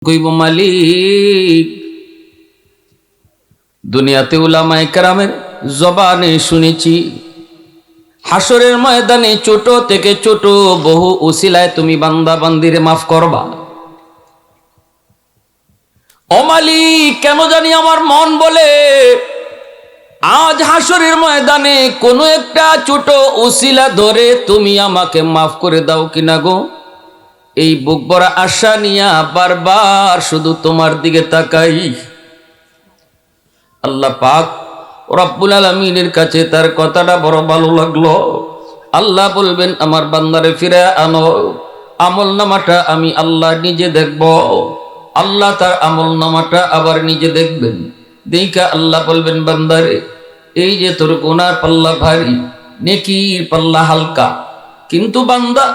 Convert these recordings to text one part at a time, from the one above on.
কইব মালিক, দুনিয়াতে উলামায়ে কেরামের জবানে শুনেছি হাসরের ময়দানে ছোট থেকে ছোট বহু উসিলায় তুমি বান্দা বান্দিরে মাফ করবা। ও মালিক, কেন জানি আমার মন বলে আজ হাসরের ময়দানে কোনো একটা ছোট উসিলা ধরে তুমি আমাকে মাফ করে দাও কিনা গো। এই বুক ভরা আশা নিয়া বারবার শুধু তোমার দিকে তাকাই। আল্লাহ পাক রব্বুল আলামিনের কাছে তার কথাটা বড় ভালো লাগলো। আল্লাহ বলবেন, আমার বান্দারে ফিরে আনো, আমল নামাটা আমি আল্লাহ নিজে দেখব। আল্লাহ তার আমল নামাটা আবার নিজে দেখবেন। দেখা আল্লাহ বলবেন, বান্দারে এই যে তোর গুনার পাল্লা ভারী, নেকির পাল্লা হালকা, কিন্তু বান্দা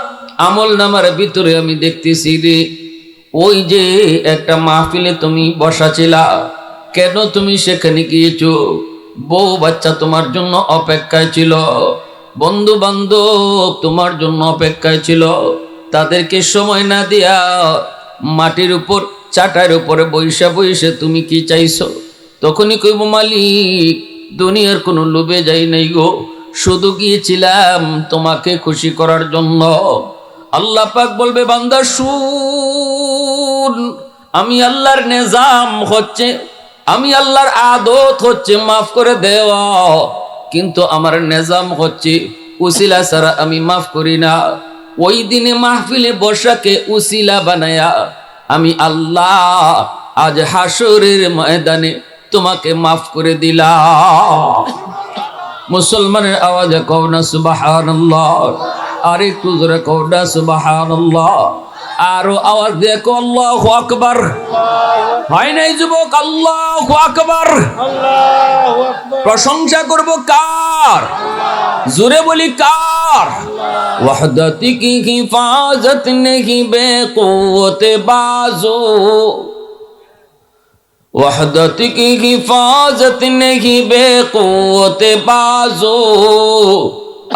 আমল নামার ভিতরে আমি দেখতেছি রে, ওই যে একটা মাহফিলে তুমি বসা ছিলা, কেন তুমি সেখানে গিয়েছো? বউ বাচ্চা তোমার জন্য অপেক্ষায় ছিল, বন্ধু বান্ধব তোমার জন্য অপেক্ষায় ছিল, তাদেরকে সময় না দিয়া মাটির উপর চাটার উপরে বইসা বইসে তুমি কি চাইছো? তখনই কইব, মালিক দুনিয়ার কোনো লোভে যাই নাই গো, শুধু গিয়েছিলাম তোমাকে খুশি করার জন্য। আল্লাহ পাক বলবে, বান্দা শুন, আমি আল্লাহর নিজাম হচ্ছে, আমি আল্লাহর আদত হচ্ছে মাফ করে দেওয়া, কিন্তু আমার নিজাম হচ্ছে উসিলা ছাড়া আমি মাফ করি না। ওই দিনে মাহফিলে বসাকে উসিলা বানায়া আমি আল্লাহ আজ হাসরের ময়দানে তোমাকে মাফ করে দিলাম। মুসলমানের আওয়াজে কও না সুবহানাল্লাহ, আর একটু জোরে কও না সুবহানাল্লাহ, আরো আওয়াজ দিয়ে কও আল্লাহু আকবার। হয় নাই যুবক? আল্লাহু আকবার। প্রশংসা করব কার? জোরে বলি কার? ওয়াহদাতি কি হিফাজত নেহি বেকুওতে বাজু, वहदत की हिफाजत नहीं बेक़ुव्वत बाज़ो,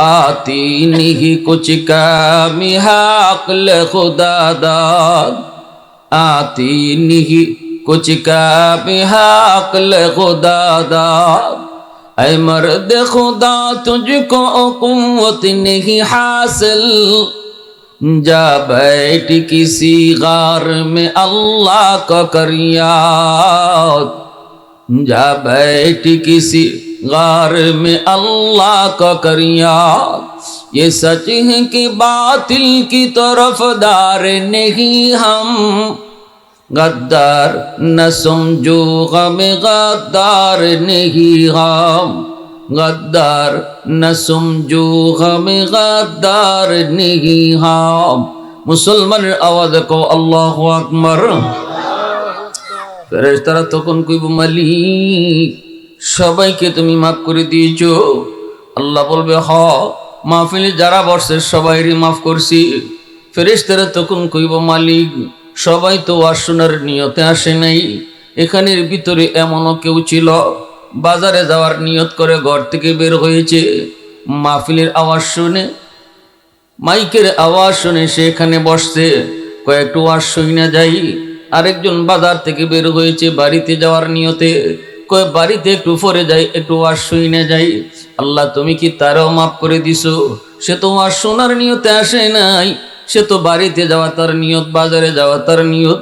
आती नहीं कुछ कामी अक़्ल खुदा दाद, आती नहीं कुछ कामी अक़्ल खुदा दाद। ऐ मर्द खुदा तुझको क़ुव्वत नहीं हासिल, जा बैठ किसी गार में अल्लाह का कर याद, जा बैठ किसी गार में अल्लाह का कर याद। ये सच है कि बातिल की तरफदार नहीं हम, गद्दार न समझो गम गद्दार नहीं हम, गद्दार न समझो हमें गद्दार नहीं हम। मुसलमाনের আওয়াজ কও আল্লাহু আকবার। ফেরেশতারা তখন কইব, মালিক সবাইকে তুমি মাফ করে দিয়েছো। আল্লাহ বলবে, হ, মাহফিলে যারা বসে সবাইরই মাফ করছি। ফেরেশতারা তখন কইব, মালিক সবাই তো ওয়াজ শোনার নিয়তে আসে নাই, এখানের ভিতরে এমনও কেউ ছিল বাজারে যাওয়ার নিয়ত করে ঘর থেকে বের হয়েছে, মাহফিলের আওয়াজ শুনে, মাইকের আওয়াজ শুনে সে এখানে বসছে, কয়েকটু ওয়াজ শুনে যাই। আরেকজন বাজার থেকে বের হয়েছে বাড়িতে যাওয়ার নিয়তে, কয় বাড়িতে একটু পরে যাই, একটু ওয়াজ শুনে যাই। আল্লাহ তুমি কি তারও মাফ করে দিছো? সে তো ওয়াজ শোনার নিয়তে আসে নাই, সে তো বাড়িতে যাওয়া তার নিয়ত, বাজারে যাওয়া তার নিয়ত।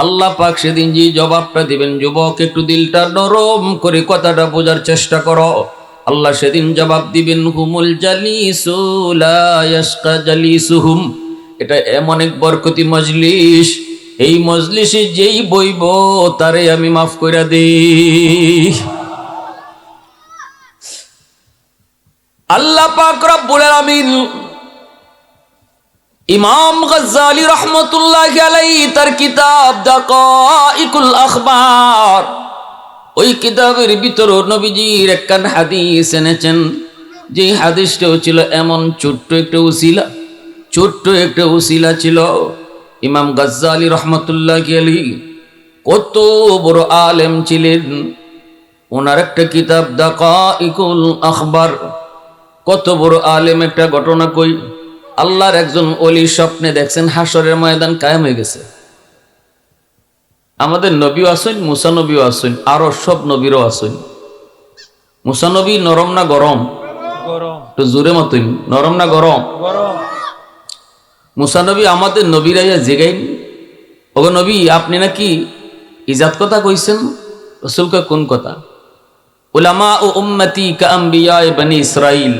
আল্লাহ পাক সেদিন যে জবাবটা দিবেন, যুবক একটু দিলটা নরম করে কথাটা বোঝার চেষ্টা করো। আল্লাহ সেদিন জবাব দিবেন, হুমুল জালিসু লা ইয়াশকা জালিসুহুম। এটা এমন এক বরকতি মজলিস, এই মজলিসে যেই বইব তারে আমি মাফ করে দেই। আল্লাহ পাক রব্বুল আলামিন ইমাম গজ্জালি রহমতুল্লাহ আলাইহি তার কিতাব দাকাইকুল আখবার, ওই কিতাবের ভিতর নবীজির একখান হাদিস এনেছেন। যে হাদিসটাও ছিল এমন ছোট্ট একটা উসিলা ছিল। ইমাম গজ্জালি রহমতুল্লাহ আলাইহি কত বড় আলেম ছিলেন, ওনার একটা কিতাব দাকাইকুল আখবার। কত বড় আলেম, একটা ঘটনা কই। আল্লাহর একজন ওলি স্বপ্নে দেখছেন হাসরের ময়দান কায়েম হয়ে গেছে। আমাদের নবীও আসেন, মুসা নবীও আসেন, আরো সব নবীরও আসেন। মুসা নবী নরম না গরম? তো জোরে মতন, নরম না গরম? মুসা নবী আমাদের নবীরাইয়া জেগাইন, ওগো নবী আপনি নাকি ইজাত কথা কইছেন? রসুলকে কোন কথা? উলামা ও উম্মতি কা আম্বিয়ায়ে বনি ইসরাইল,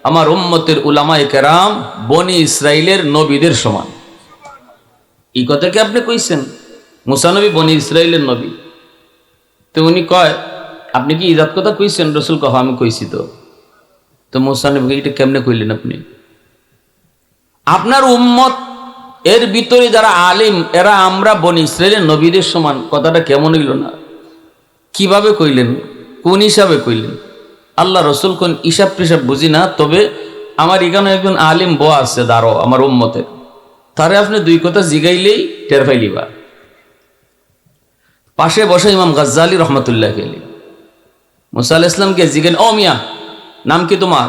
আমার উম্মতের উলামায়ে কেরাম বনি ইসরাইলের নবীদের সমান। এই কথা কি আপনি কইছেন? মুসা নবী বনি ইসরাইলের নবী। তো উনি কয় আপনি কি ইজাত কথা কইছেন? রসুল কহ আমি কইছি। তো মুসা নবী এটা কেমনে কইলেন আপনি? আপনার উম্মত এর ভিতরে যারা আলিম এরা আমরা বনি ইসরাইলের নবীদের সমান, কথাটা কেমন হইল না? কিভাবে কইলেন? কোন হিসাবে কইলেন? আল্লাহ রসুল কোন হিসাব টিসাব বুঝি না, তবে আমার এখানে একজন আলিম বয়া আছে দাঁড়ো আমার উম্মতের, তারে আপনি দুই কথা জিগাইলেই টের পাইলিবা। পাশে বসে ইমাম গাজ্জালি রহমতুল্লাহ আলাইহি মুসা আলাইহিস সালামকে জিগেন, ও মিয়া নাম কি তোমার?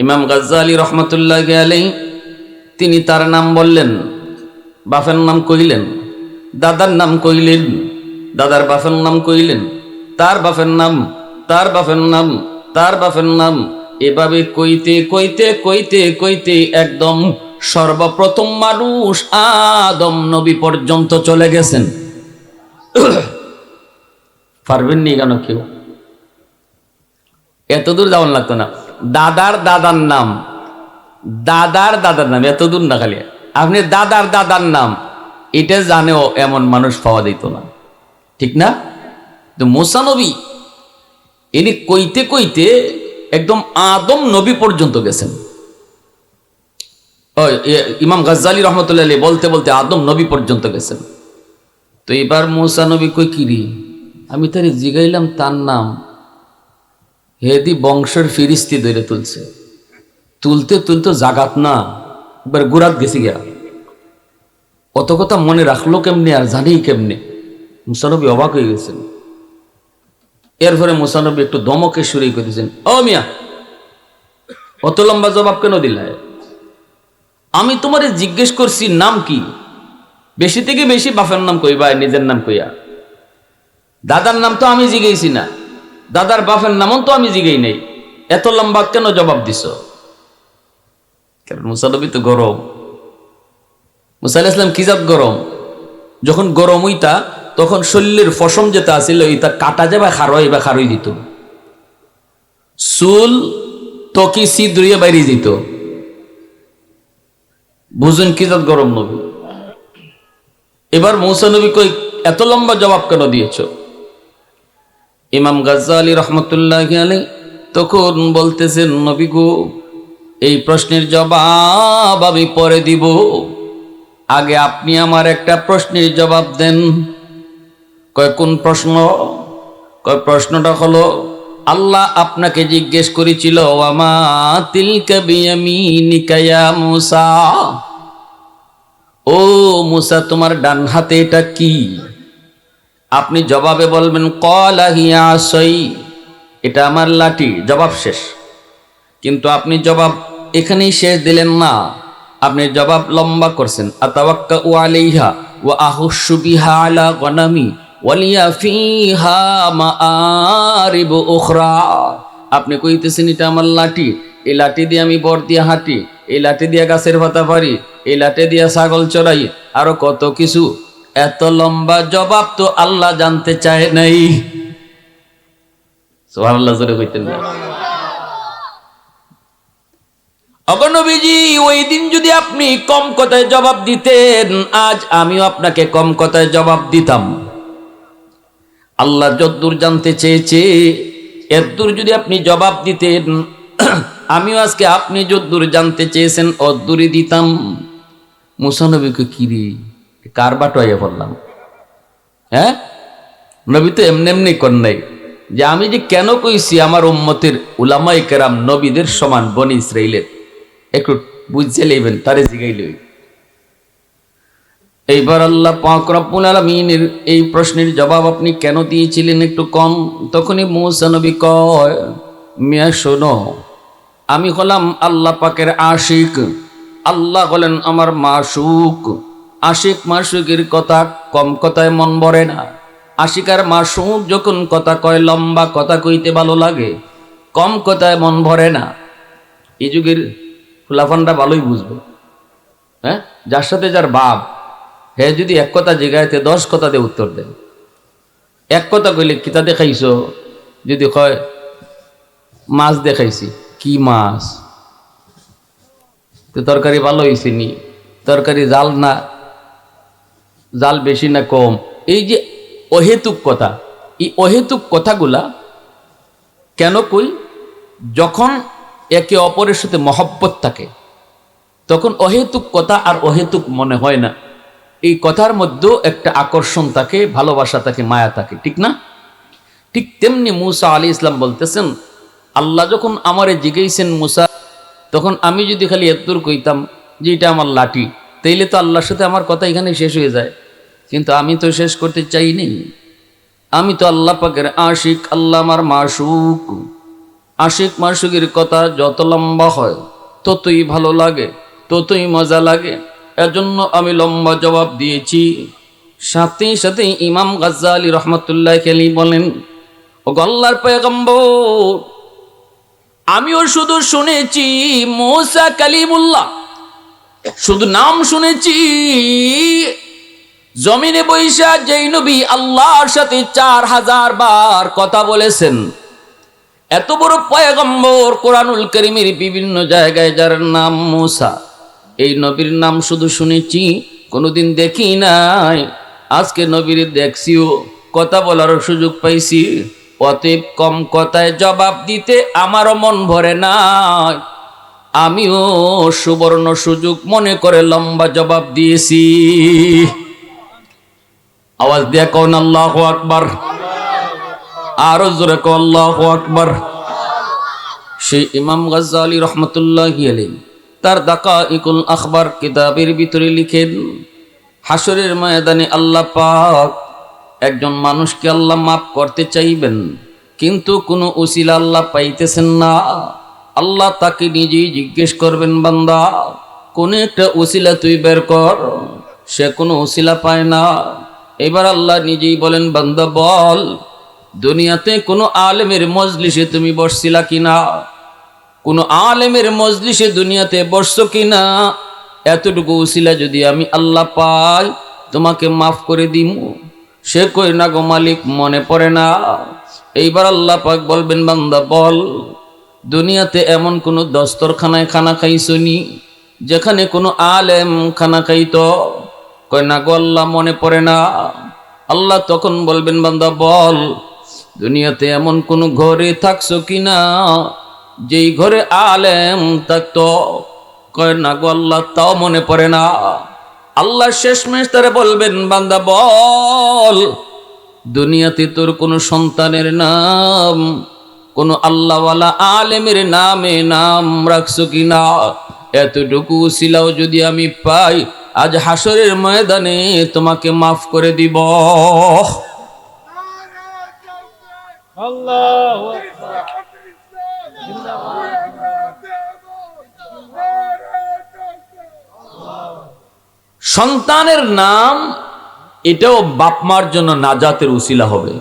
ইমাম গাজ্জালি রহমতুল্লাহ আলাইহি তিনি তার নাম বললেন, বাপের নাম কইলেন, দাদার নাম কইলেন, দাদার বাপের নাম কইলেন, তার বাপের নাম, তার বাপের নাম, তার বাপের নাম, এভাবে কইতে কইতে কইতে কইতে একদম সর্বপ্রথম মানুষ আদম নবী পর্যন্ত চলে গেছেন। পারবেন নি কেন কেউ? এত দূর যাওয়ার লাগতো না। দাদার দাদার নাম, দাদার দাদার নাম, এত দূর না, খালি আপনি দাদার দাদার নাম এটা জানেও এমন মানুষ পাওয়া যেত না, ঠিক না? তো মুসা নবী ইনি কইতে কইতে একদম আদম নবী পর্যন্ত গেছেন। ইমাম গাজ্জালি রহমতুল্লাহ আলাইহি বলতে বলতে আদম নবী পর্যন্ত গেছেন। তো এবার মুসা নবী কই কিরি, আমি তারে জিগাইলাম তার নাম, হেদি বংশের ফিরিস্তি ধরে তুলছে, তুলতে তুলতে জাগাত না এবার গুরাত গেছি গিয়া। অত কথা মনে রাখলো কেমনে আর জানি কেমনে? মুসা নবী অবাক হয়ে গেছেন। এরপরে মুসা নবী একটু দমকে সুরেই করেছেন, ও মিয়া অত লম্বা জবাব কেন দিলায়? আমি তোমারে জিজ্ঞেস করছি নাম কি? বেশি থেকে বেশি বাপের নাম কইবা, নিজের নাম কইয়া। দাদার নাম তো আমি জিগাইছি না, দাদার বাপের নামও তো আমি জিগাই নাই, এত লম্বা কেন জবাব দিছ? কারণ মুসা নবী তো গরম। মুসা আলাইহিস সালাম কি জাত গরম? যখন গরম হইতা তখন শরীরের ফসম যেটা আছিল ইতা কাটা যাবে, খারোই খারোই দিত, চুল তকি সিদ্রিয়ে বাইরে দিত। বুঝুন কি জাত গরম নবী। এবার মুসা নবী কই এত লম্বা জবাব কেন দিয়েছ? ইমাম গাজ্জালি রহমতুল্লাহ আলাইহি তখন বলতেছেন, নবী গো এই প্রশ্নের জবাব আমি পরে দিব, আগে আপনি আমার একটা প্রশ্নের জবাব দেন। কয় কোন প্রশ্ন? কয় প্রশ্নটা হলো আল্লাহ আপনাকে জিজ্ঞেস করেছিল ওয়ামা তিলকা বিয়ামিনিকা ইয়া মুসা, ও মুসা তোমার ডান হাতে এটা কি? আপনি জবাবে বলবেন ক্বালা হিয়া আসাই, এটা আমার লাঠি। জবাব শেষ। কিন্তু আপনি জবাব এখানেই শেষ দিলেন না, আপনি জবাব লম্বা করছেন। আতাওয়াক্কাউ আলাইহা ওয়া আহুশু বিহা আলা গনামি ওয়ালিয়া ফিহা মাআরিব উখরা। আপনি কইতেছেন এটা আমার লাঠি, এই লাঠি দিয়ে আমি বর দিয়ে হাঁটি, এই লাঠি দিয়ে গাছের পাতা পারি, এই লাঠি দিয়ে ছাগল চড়াই, আরো কত কিছু। এত লম্বা জবাব তো আল্লাহ জানতে চায় নাই। সুবহানাল্লাহ জোরে কইতেন না? অগণবীজি ওই দিন যদি আপনি কম কথায় জবাব দিতেন, আজ আমিও আপনাকে কম কথায় জবাব দিতাম। আল্লাহ যদ্দূর জানতে চেয়েছে এদ্দূর যদি আপনি জবাব দিতেন, আমিও আজকে আপনি যদ্দূর জানতে চেয়েছেন অদ্দূরই দিতাম। মুসা নবীকে কিরে কার বাটুয়াইয়া পড়লাম? হ্যাঁ, নবী তো এমনি এমনি কর নাই যে আমি যে কেন কইছি আমার উম্মতের উলামায়ে কেরাম নবীদের সমান বনি ইসরাইলের, একটু বুঝে লইবেন, তারে জিগাই লই। এইবার আল্লাহ পাক রব্বুল আলামিনের এই প্রশ্নের জবাব আপনি কেন দিয়েছিলেন একটু কম। তখনই মুসা নবী কয়, মিয়া শোনো, আমি হলাম আল্লাহ পাকের আশিক, আল্লাহ হলেন আমার মাশুক, আশিক মাসুকের কথা কম কথায় মন ভরে না। আশিক আর মাসুক যখন কথা কয় লম্বা কথা কইতে ভালো লাগে, কম কথায় মন ভরে না। এই যুগের ফুলাফানরা ভালোই বুঝবে। হ্যাঁ, যার সাথে যার বাপ, হ্যাঁ যদি এক কথা জিগাইতে 10 কথা দিয়ে উত্তর দেয়। এক কথা কইলে কিতা দেখাইছো, যদি কয় মাছ দেখাইছি, কি মাছ, তো তরকারি ভালো হয়েছে নি, তরকারি জাল না, জাল বেশি না কম। এই যে অহেতুক কথা, এই অহেতুক কথাগুলা কেন কই? যখন একে অপরের সাথে মহব্বত থাকে তখন অহেতুক কথা আর অহেতুক মনে হয় না। এই কথার মধ্যেও একটা আকর্ষণ থাকে, ভালোবাসা থাকে, মায়া থাকে, ঠিক না? ঠিক তেমনি মুসা আলী ইসলাম বলতেছেন, আল্লাহ যখন আমারে জিজ্ঞেসেন মুসা, তখন আমি যদি খালি এতদূর কইতাম যে এটা আমার লাঠি, তাইলে তো আল্লাহর সাথে আমার কথা এখানে শেষ হয়ে যায়। কিন্তু আমি তো শেষ করতে চাইনি। আমি তো আল্লাহ পাকের আশিক, আল্লাহ আমার মাসুক। আশিক মাসুকের কথা যত লম্বা হয় ততই ভালো লাগে, ততই মজা লাগে। এজন্য আমি লম্বা জবাব দিয়েছি। সাথে সাথে ইমাম গাজ্জালী রহমতুল্লাহ আলাইহি বলেন, ও আল্লাহর পয়গম্বর, আমিও শুধু শুনেছি মুসা কালিমুল্লাহ, শুধু নাম শুনেছি। জমিনে বৈশা যেই নবী আল্লাহর সাথে 4000 বার কথা বলেছেন, এত বড় পয়গম্বর, কোরআনুল কারীমের বিভিন্ন জায়গায় যার নাম মুসা, এই নবীর নাম শুধু শুনেছি, কোনোদিন দেখি নাই। আজকে নবীর দেখছিও, কথা বলার সুযোগ পাইছি। অতএব কম কথায় জবাব দিতে আমারও মন ভরে নাই। আমিও সুবর্ণ সুযোগ মনে করে লম্বা জবাব দিয়েছি। আওয়াজ দিয়া কোন আল্লাহু আকবার, আরো জোরে কোন আল্লাহু আকবার। সেই ইমাম গাজ্জালী রহমতুল্লাহি আলাইহি তার দাকাইকুল আখবার কিতাবের ভিতরে লিখেন, হাসরের ময়দানে আল্লাহ পাক একজন মানুষকে আল্লাহ মাফ করতে চাইবেন, কিন্তু কোনো উসিলা আল্লাহ পাইতেছেন না। আল্লাহ তাকে নিজেই জিজ্ঞেস করবেন, বান্দা কোন একটা উসিলা তুই বের কর। সে কোনো উসিলা পায় না। এবার আল্লাহ নিজেই বলেন, বান্দা বল, দুনিয়াতে কোনো আলেমের মজলিসে তুমি বসছিলা কিনা? কোনো আলেমের মজলিসে দুনিয়াতে বসছো কিনা? এতটুকু উসিলা যদি আমি আল্লাহ পাই, তোমাকে মাফ করে দিমু। সে কই, না গো মালিক, মনে পড়ে না। এইবার আল্লাহ পাক বলবেন, বান্দা বল, দুনিয়াতে এমন কোনো দস্তরখানায় খানা খাইছো নি যেখানে কোনো আলেম খানা খাইতো? কয়, না গো আল্লাহ, মনে পড়ে না। আল্লাহ তখন বলবেন, বান্দা বল, দুনিয়াতে এমন কোনো ঘরে থাকছো কিনা যেই ঘরে আলেম থাকতো? কয়, না গো আল্লাহ, তাও মনে পড়ে না। আল্লাহ শেষমেশ তারে বলবেন, বান্দা বল, দুনিয়াতে তোর কোনো সন্তানের নাম, কোনো আল্লাহওয়ালা আলেমের নামে নাম রাখছো কিনা? এতটুকু উসিলাও যদি আমি পাই, আজ হাসরের ময়দানে তোমাকে মাফ করে দিব। আল্লাহু আকবার। সন্তানের নাম, এটাও বাপমার জন্য নাজাতের উসিলা হবে।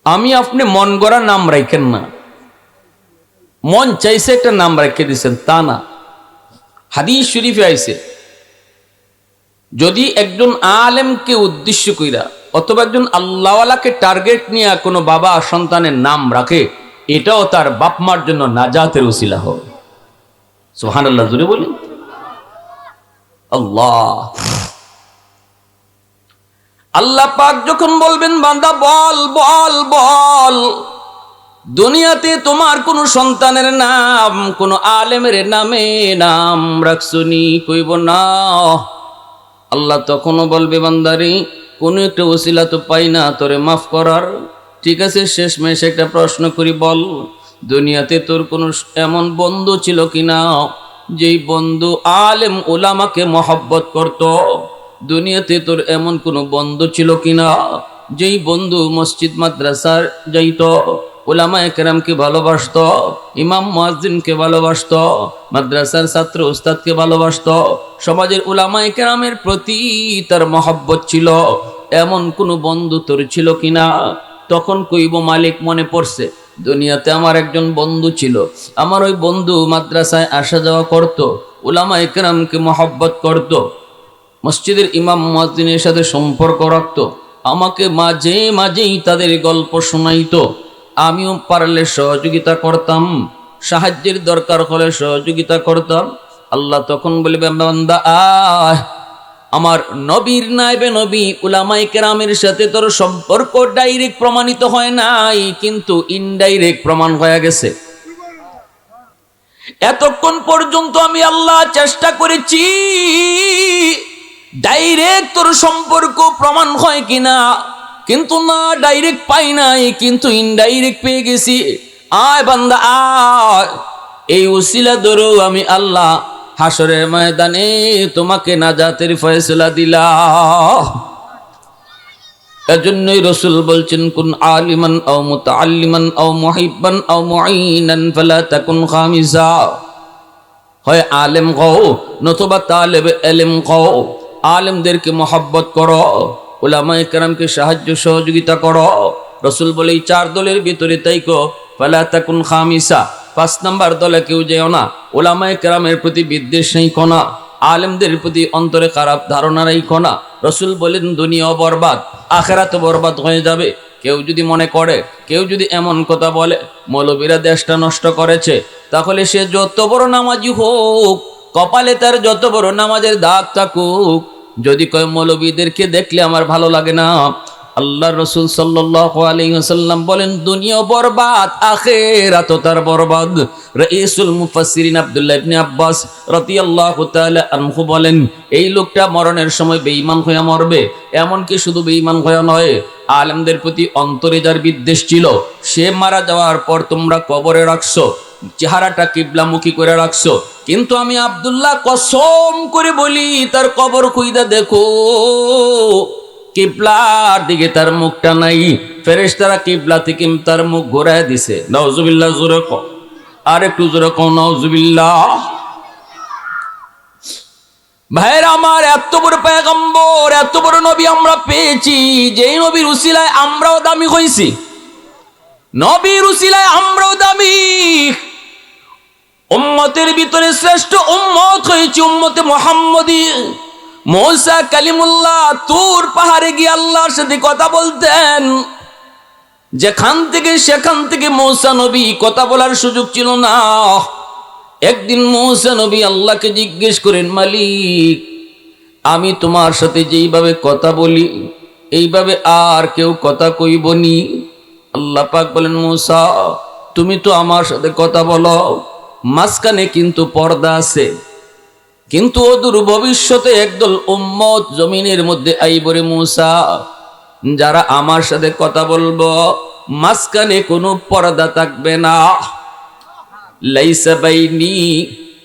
আমি আপনি মন গড়া নাম রাখেন না, মন চাইছে একটা নাম রেখে দিচ্ছেন, তা না। হাদিস শরীফে আইছে, যদি একজন আলেমকে উদ্দেশ্য কইরা অথবা একজন আল্লাহওয়ালাকে টার্গেট নিয়ে কোনো বাবা সন্তানের নাম রাখে, এটাও তার বাপমার জন্য নাজাতের উসিলা হবে। সুবহানাল্লাহ, জোরে বলি আল্লাহ। আল্লাহ পাক যখন বলবেন, বান্দা বল বল বল, দুনিয়াতে তোমার কোন সন্তানের নাম, কোন আলেমের নামে নাম রাখছনি? কইব না। আল্লাহ তখনও বলবে, বান্দারে কোন একটা ওসিলা তো পাই না তোরে মাফ করার। ঠিক আছে, শেষমেশ একটা প্রশ্ন করি, বল, দুনিয়াতে তোর কোন এমন বন্ধু ছিল কিনা যেই বন্ধু আলেম ওলামাকে মহব্বত করত? দুনিয়াতে তোর এমন কোনো বন্ধু ছিল কিনা যেই বন্ধু মসজিদ মাদ্রাসার যাইত? উলামায়ে কেরামকে ভালোবাসতো, ইমাম মুয়াজ্জিনকে ভালোবাসতো, মাদ্রাসার ছাত্র উস্তাদকে ভালোবাসতো, সমাজের উলামায়ে কেরামের প্রতি তার মহব্বত ছিল। এমন কোন বন্ধু তোর ছিল কিনা? তখন কইব মালিক মনে পড়ছে, দুনিয়াতে আমার একজন বন্ধু ছিল, আমার ওই বন্ধু মাদ্রাসায় আসা যাওয়া করত, উলামায়ে কেরামকে মহব্বত করত, মসজিদের ইমাম মুয়াজ্জিনের সাথে সম্পর্ক রাখত, আমাকে মাঝে মাঝেই তাদের গল্প শোনাইতো, আমিও পারলে সহযোগিতা করতাম, সাহায্যের দরকার হলে সহযোগিতা করতাম। আল্লাহ তখন বলবে, বান্দা আয়, আমার নবীর নাইবে নবী উলামায়ে কেরামের সাথে তোর সম্পর্ক ডাইরেক্ট প্রমাণিত হয় নাই, কিন্তু ইনডাইরেক্ট প্রমাণ হয়ে গেছে। এতক্ষণ পর্যন্ত আমি আল্লাহ চেষ্টা করেছি ডাইরেক্ট তোর সম্পর্ক প্রমাণ হয় কিনা, কিন্তু না, ডাইরেক্ট পাই নাই, কিন্তু ইনডাইরেক্ট পেয়ে গেছি। আয় বান্দা আয়, এই উসিলা ধরো আমি আল্লাহ হাসরের ময়দানে তোমাকে নাজাতের ফয়সালা দিলাম। এজন্যই রাসূল বলছেন, কুন আলিমান আও মুতাআল্লিমান আও মুহিব্বান আও মুঈনান ফালা তাকুন খামিসা। হয় আলেম হও নতুবা তালেবে ইলম হও, আলেমদেরকে মহব্বত করো, উলামায়ে কেরামকে সাহায্য সহযোগিতা করো। রাসূল বলে এই চার দলের ভিতরে তাইকো, ফালা তাকুন খামিসা, 5 নাম্বার দলে কেউ যেও না। উলামায়ে কেরামের প্রতি বিদ্বেষ রাখো না, আলেমদের প্রতি অন্তরে খারাপ ধারণা রাখো না। রাসূল বলেন দুনিয়াও বরবাদ, আখিরাতও বরবাদ হয়ে যাবে। কেউ যদি মনে করে, কেউ যদি এমন কথা বলে মৌলবীরা দেশটা নষ্ট করেছে, তাহলে সে যত বড় নামাজি হোক, কপালে তার যত বড় নামাজের দাগ থাকুক, যদি কয় মৌলবীদেরকে দেখলে আমার ভালো লাগে না, আল্লাহর রাসূল সাল্লাল্লাহু আলাইহি ওয়াসাল্লাম বলেন দুনিয়া বরবাদ, আখিরাতও তার বরবাদ। রাইসুল মুফাসসিরিন আব্দুল্লাহ ইবনে আব্বাস রাদিয়াল্লাহু তাআলা আনহু বলেন, এই লোকটা মরণের সময় বেঈমান হয়ে মরবে। এমনকি শুধু বেঈমান হয়ে নয়, আলেমদের প্রতি অন্তরে যার বিদ্বেষ ছিল, সে মারা যাওয়ার পর তোমরা কবরে রাখছো, চেহারাটা কিবলামুখী করে রাখছো, কিন্তু আমি আব্দুল্লাহ কসম করে বলি তার কবর খুইদা দেখো, কিবলার দিকে তার মুখটা নাই, ফেরেশতারা কিবলা থেকে তার মুখ ঘোরায় দিছে। নাউজুবিল্লাহ, জোরে কও, আর একটু জোরে কও নাউজুবিল্লাহ। ভাইরা আমার, এত বড় পয়গম্বর, এত বড় নবী আমরা পেয়েছি, যেই নবীর উসিলায় আমরাও দামি হইছি, নবীর উসিলায় আমরাও দামি, উম্মতের ভিতরে শ্রেষ্ঠ উম্মত হয়েছে উম্মতে মুহাম্মদী। মূসা কালিমুল্লাহ তুর পাহাড়ে গিয়ে আল্লাহর সাথে কথা বলতেন, যেখান থেকে সেখান থেকে মূসা নবী কথা বলার সুযোগ ছিল না। একদিন মূসা নবী আল্লাহকে জিজ্ঞেস করেন, মালিক, আমি তোমার সাথে যেইভাবে কথা বলি এইভাবে আর কেউ কথা কইবনি। আল্লাহ পাক বলেন, মূসা তুমি তো আমার সাথে কথা বলো, মাঝখানে কিন্তু পর্দা আছে, কিন্তু অদূর ভবিষ্যতে একদল উম্মত জমিনের মধ্যে আইবরে মূসা, যারা আমার সাথে কথা বলবো মাঝখানে কোনো পর্দা থাকবে না। লাইসা বাইনি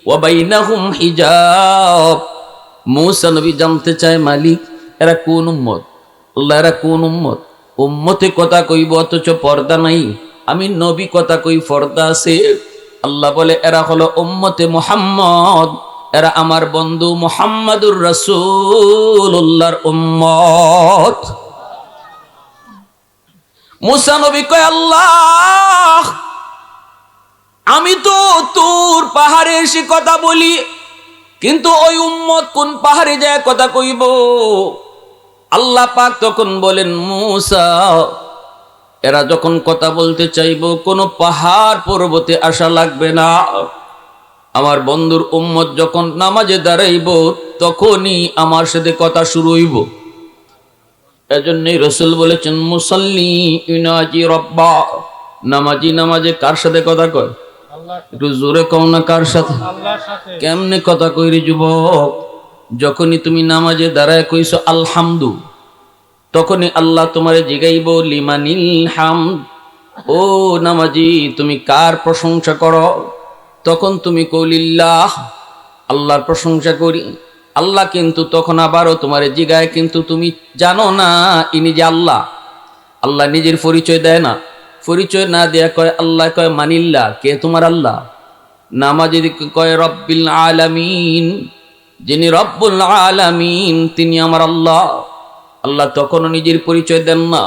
ওয়া বাইনাহুম হিজাব। মূসা নবী জানতে চায়, মালিক এরা কোন উম্মত? আল্লাহ, এরা কোন উম্মত? উম্মতে কথা কইব অথচ পর্দা নাই, আমি নবী কথা কই পর্দা আছে। আল্লাহ বলে, এরা হলো উম্মতে মুহাম্মদ, এরা আমার বন্ধু মুহাম্মাদুর রাসূলুল্লাহর উম্মত। মূসা নবী কয়, আল্লাহ, আমি তো তুর পাহাড়ে এসে কথা বলি, কিন্তু ওই উম্মত কোন পাহাড়ে যায় কথা কইব? আল্লাহ পাক তখন বলেন, মূসা এরা যখন কথা বলতে চাইব কোনো পাহাড় পর্বতে আসা লাগবে না, আমার বন্ধুর উম্মত যখন নামাজে দাঁড়াইব তখনই আমার সাথে কথা শুরু হইব। এজন্যই রাসূল বলেছেন, মুসাল্লি ইউনাজি রব্বা, নামাজি নামাজে কার সাথে কথা কয়? একটু জোরে কও না, কার সাথে? কেমনে কথা কইরি যুবক? যখনই তুমি নামাজে দাঁড়ায় কইছো আলহামদু, তখনই আল্লাহ তোমারে জিগাইব লিমানিল হামদ, ও নামাজি তুমি কার প্রশংসা করো? তখন তুমি কলিল্লাহ, আল্লাহর প্রশংসা করি। আল্লাহ কিন্তু তখন আবারও তোমারে জিগায়, কিন্তু তুমি জানো না ইনি যে আল্লাহ। আল্লাহ নিজের পরিচয় দেয় না, পরিচয় না দেয়া কয় আল্লাহ, কয় মানিল্লাহ, কে তোমার আল্লাহ? নামাজি কয় রব্বিল আলামিন, যিনি রব্বুল আলামিন তিনি আমার আল্লাহ। আল্লাহ তখনও নিজের পরিচয় দেন না।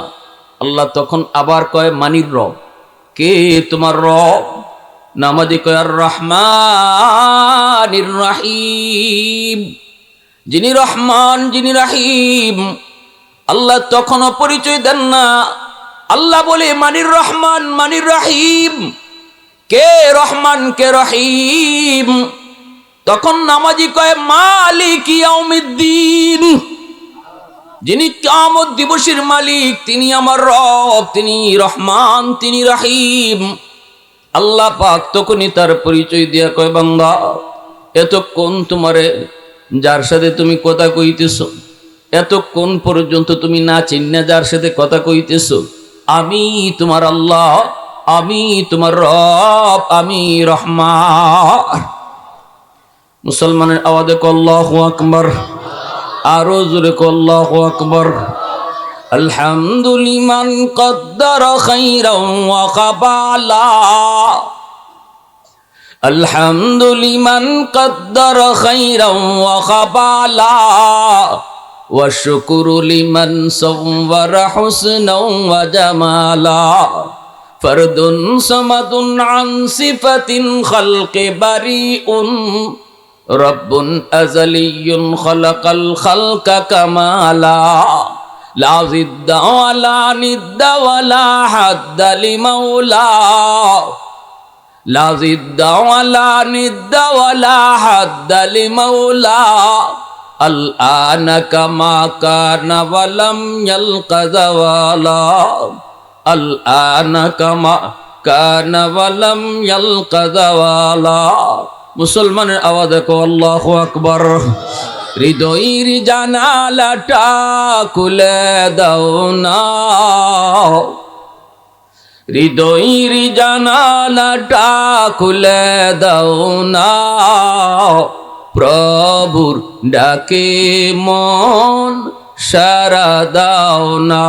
আল্লাহ তখন আবার কয় মানির রব, কে তোমার রব? নামাজি কয় আর রহমানির রহিম, যিনি রহমান যিনি রাহিম। আল্লাহ তখনও পরিচয় দেন না। আল্লাহ বলে মানির রহমান মানির রাহিম, কে রহমান কে রহিম? তখন নামাজি কয় মালিক ইয়াউমিদ্দিন, যিনি কিয়ামত দিবসের মালিক তিনি আমার রব, তিনি রহমান তিনি রাহিম। আল্লাহ পাক তখনই তার পরিচয় দিয়া কয় বান্দা, এতক্ষণ তোমারে যার সাথে তুমি কথা কইতেছ, এতক্ষণ পর্যন্ত তুমি না চিন্না যার সাথে কথা কইতেছ, আমি তোমার আল্লাহ, আমি তোমার রব, আমি রহমান। মুসলমানের আওয়াজে কও আল্লাহু আকবার, আরো জোরে কও আল্লাহু আকবার। আলহামদুলিমান কদ্দার খাইরাও ওয়া কাবালা, আলহামদুলিমান কদ্দার খাইরাও ওয়া কাবালা, ওয়া শুকরু লিমান সাওয়ারা হুসনাও ওয়া জামালা, ফরদুন সামাদুন আন সিফাতিন খালকি বারিউন, রব্বুন আযালিয়্যুন খালাকাল খালকা কামালা, লা জিদ্দা ওয়ালা নিদ্দা ওয়ালা হাদ্দা লিমাওলা, লা জিদ্দা ওয়ালা নিদ্দা ওয়ালা হাদ্দা লিমাওলা, আল আনা কামা কানা ওয়ালাম ইয়ালকা যাওয়ালা, আল আনা কামা কানা ওয়ালাম ইয়ালকা যাওয়ালা। মুসলমানের আওয়াজে কও আল্লাহু আকবার। হৃদয়ের জানালাটা খুলে দাও না, হৃদয়ের জানালাটা খুলে দাও না, প্রভুর ডাকে মন সারা দাও না,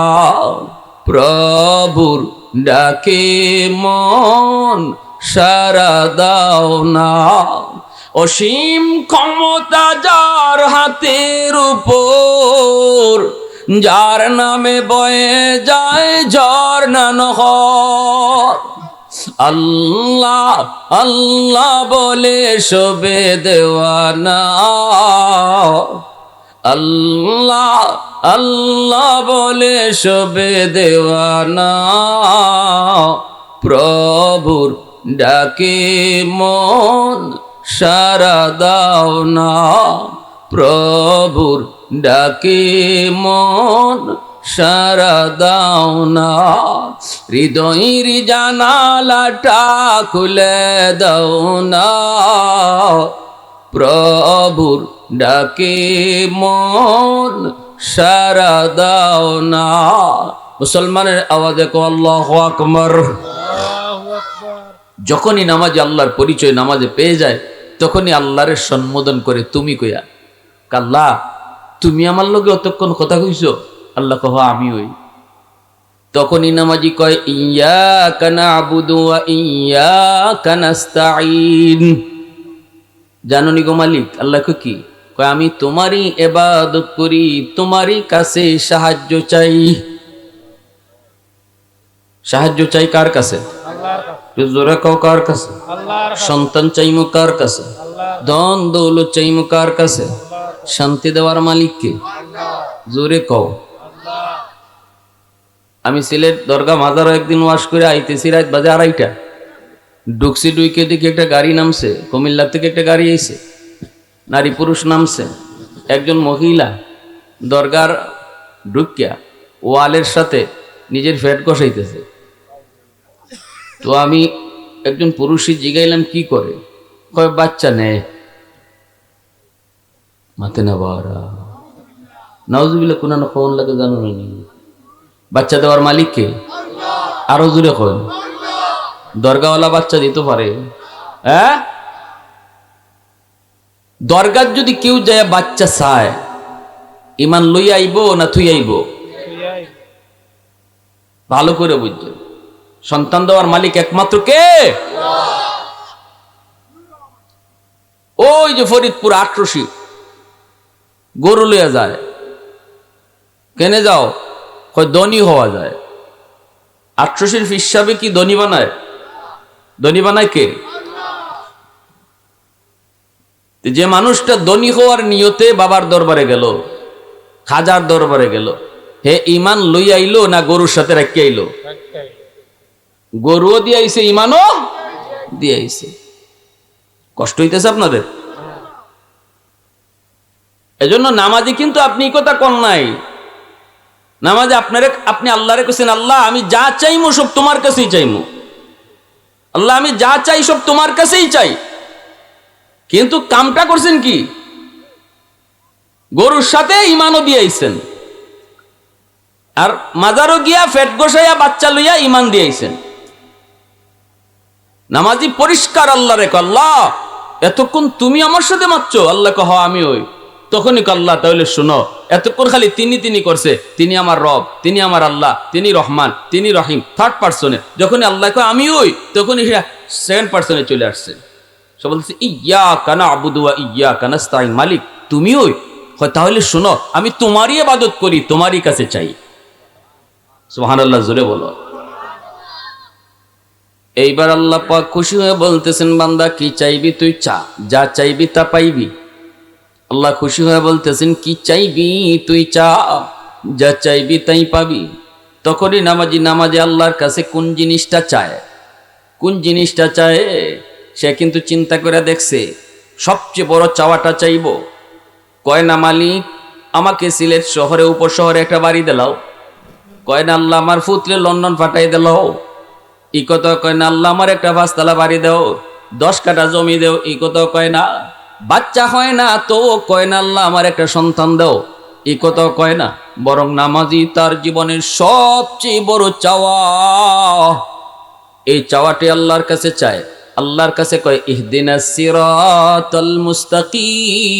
প্রভুর ডাকে মন সারা দাও না। অসীম ক্ষমতা যার হাতের উপর, যার নামে বয়ে যায় ঝর্ণা নহর, আল্লাহ আল্লাহ বলে শোবে দেওয়ানা, আল্লাহ আল্লাহ বলে শোবে দেওয়ানা, প্রভুর ডাকে মন সারা দাও না, প্রভুর ডাকে মন সারা দাও না, হৃদয়ের জানালাটা খুলে দাও না, প্রভুর ডাকে মন সারা দাও না। মুসলমানের আওয়াজে কও আল্লাহু আকবার। যখনই নামাজে আল্লাহর পরিচয় নামাজে পেয়ে যায়, তখনই আল্লাহর সম্বোধন করে তুমি কইয়া, আল্লাহ তুমি আমার লগে অতক্ষণ কথা কইছো? আল্লাহ কহ আমি ওই। তখনই নামাজি কয় ইয়্যাকা না'বুদু ওয়া ইয়্যাকা নাস্তাঈন, জানোনি গো মালিক? আল্লাহ কয় কি? কয় আমি তোমারই ইবাদত করি, তোমারই কাছে সাহায্য চাই। সাহায্য চাই কার কাছে? আল্লাহর কাছে। জোরে কও কার কাছে? আল্লাহর কাছে। সন্তান চাইমু কার কাছে? আল্লাহর। ধন দৌলত চাইমু কার কাছে? শান্তি দেওয়ার মালিক কে? আল্লাহ। জোরে কও। আল্লাহ। আমি সিলেট দরগা মাজারও একদিন ওয়াশ করে আইতেছি, রাত বাজে 2:30। ঢুকছি, ঢুকে দেখি একটা গাড়ি নামছে, কুমিল্লা থেকে একটা গাড়ি আইছে, নারী পুরুষ নামছে। একজন মহিলা দরগার ঢুকিয়া ওয়ালের সাথে নিজের ফ্যাট কষাইতেছে। তো আমি একজন পুরুষই জিগাইলাম কি করে? কয় বাচ্চা নেয়। মাতে না বারা নাউজুবিল্লাহ, কোন না ফোন লাগে জানো নি? বাচ্চা দেওয়ার মালিক কে? আরো জোরে কয়। দরগাওয়ালা বাচ্চা দিতে পারে? হ্যাঁ, দরগার যদি কেউ যায় বাচ্চা চায়, ইমান লই আইব না থুই আইব? ভালো করে বুঝছেন। সন্তান দেওয়ার মালিক একমাত্র কে? ওই যে ফরিদপুর আটরশি গরু লইয়া যায়, কেনে যাও? ধনী হওয়া যায়। আটরশির ফিসাবে কি ধনী বানায়? ধনী বানায় কে? যে মানুষটা ধনী হওয়ার নিয়তে বাবার দরবারে গেল, খাজার দরবারে গেল, হে ইমান লই আইলো না গরুর সাথে রাখি আইলো? গরুও দিয়ে আইছে, ইমানও দিয়ে আইছে। কষ্ট হইতেছে আপনাদের? এজন্য নামাজি কিন্তু আপনি এই কথা কন নাই। নামাজে আপনি আল্লাহরে কইছেন, আল্লাহ আমি যা চাইমু সব তোমার কাছেই চাইমু, আল্লাহ আমি যা চাই সব তোমার কাছেই চাই। কিন্তু কামটা করছেন কি? গরুর সাথে ইমানও দিয়ে আইছেন, আর মাজারও গিয়া ফেট গোসাইয়া বাচ্চা লইয়া ইমান দিয়ে আইছেন। নামাজি পরিষ্কার আল্লাহ রেখো, আল্লাহ এতক্ষণ তুমি আমার সাথে মারছো? আল্লাহ কহ আমি ওই। তখনই আল্লাহ তাহলে শোনো, এতক্ষণ খালি তিনি করছে, তিনি আমার রব, তিনি আমার আল্লাহ, তিনি রহমান, তিনি রহিম, থার্ড পার্সনে। যখনই আল্লাহ কয় আমি ওই, তখনই সেকেন্ড পার্সনে চলে আসছে। সব বলছে ইয়াকা না'বুদু ওয়া ইয়াকা নাস্তাইন, মালিক তুমি ওই। তাহলে শোনো, আমি তোমারই ইবাদত করি, তোমারই কাছে চাই। সুবহানাল্লাহ, জোরে বলো। এইবার আল্লাহ পাক খুশি হয়ে বলতেছেন, বান্দা কি চাইবি তুই চা, যা চাইবি তা পাইবি। আল্লাহ খুশি হয়ে বলতেছেন, কি চাইবি তুই চা, যা চাইবি তাই পাবি। তখনই নামাজে আল্লাহর কাছে কোন জিনিসটা চায়, কোন জিনিসটা চায় সে কিন্তু চিন্তা করে দেখছে। সবচেয়ে বড় চাওয়াটা চাইব, কয় না মালিক আমাকে সিলেট শহরে উপশহরে একটা বাড়ি দিলাও। কয় না আল্লাহ আমার ফুতলে লন্ডন পাঠাই দিলাও। এই কথা কয় না আল্লাহ আমার একটা 5 তলা বাড়ি দাও, 10 কাঠা জমি দেও। এই কথা কয় না। বাচ্চা হয় না তো কয় না আল্লাহ আমার একটা সন্তান দাও। এই কথা কয় না। বরং নামাজি তার জীবনের সবচেয়ে বড় চাওয়া, এই চাওয়াটি আল্লাহর কাছে চায়। আল্লাহর কাছে কয় ইহদিনাস সিরাতাল মুস্তাকিম,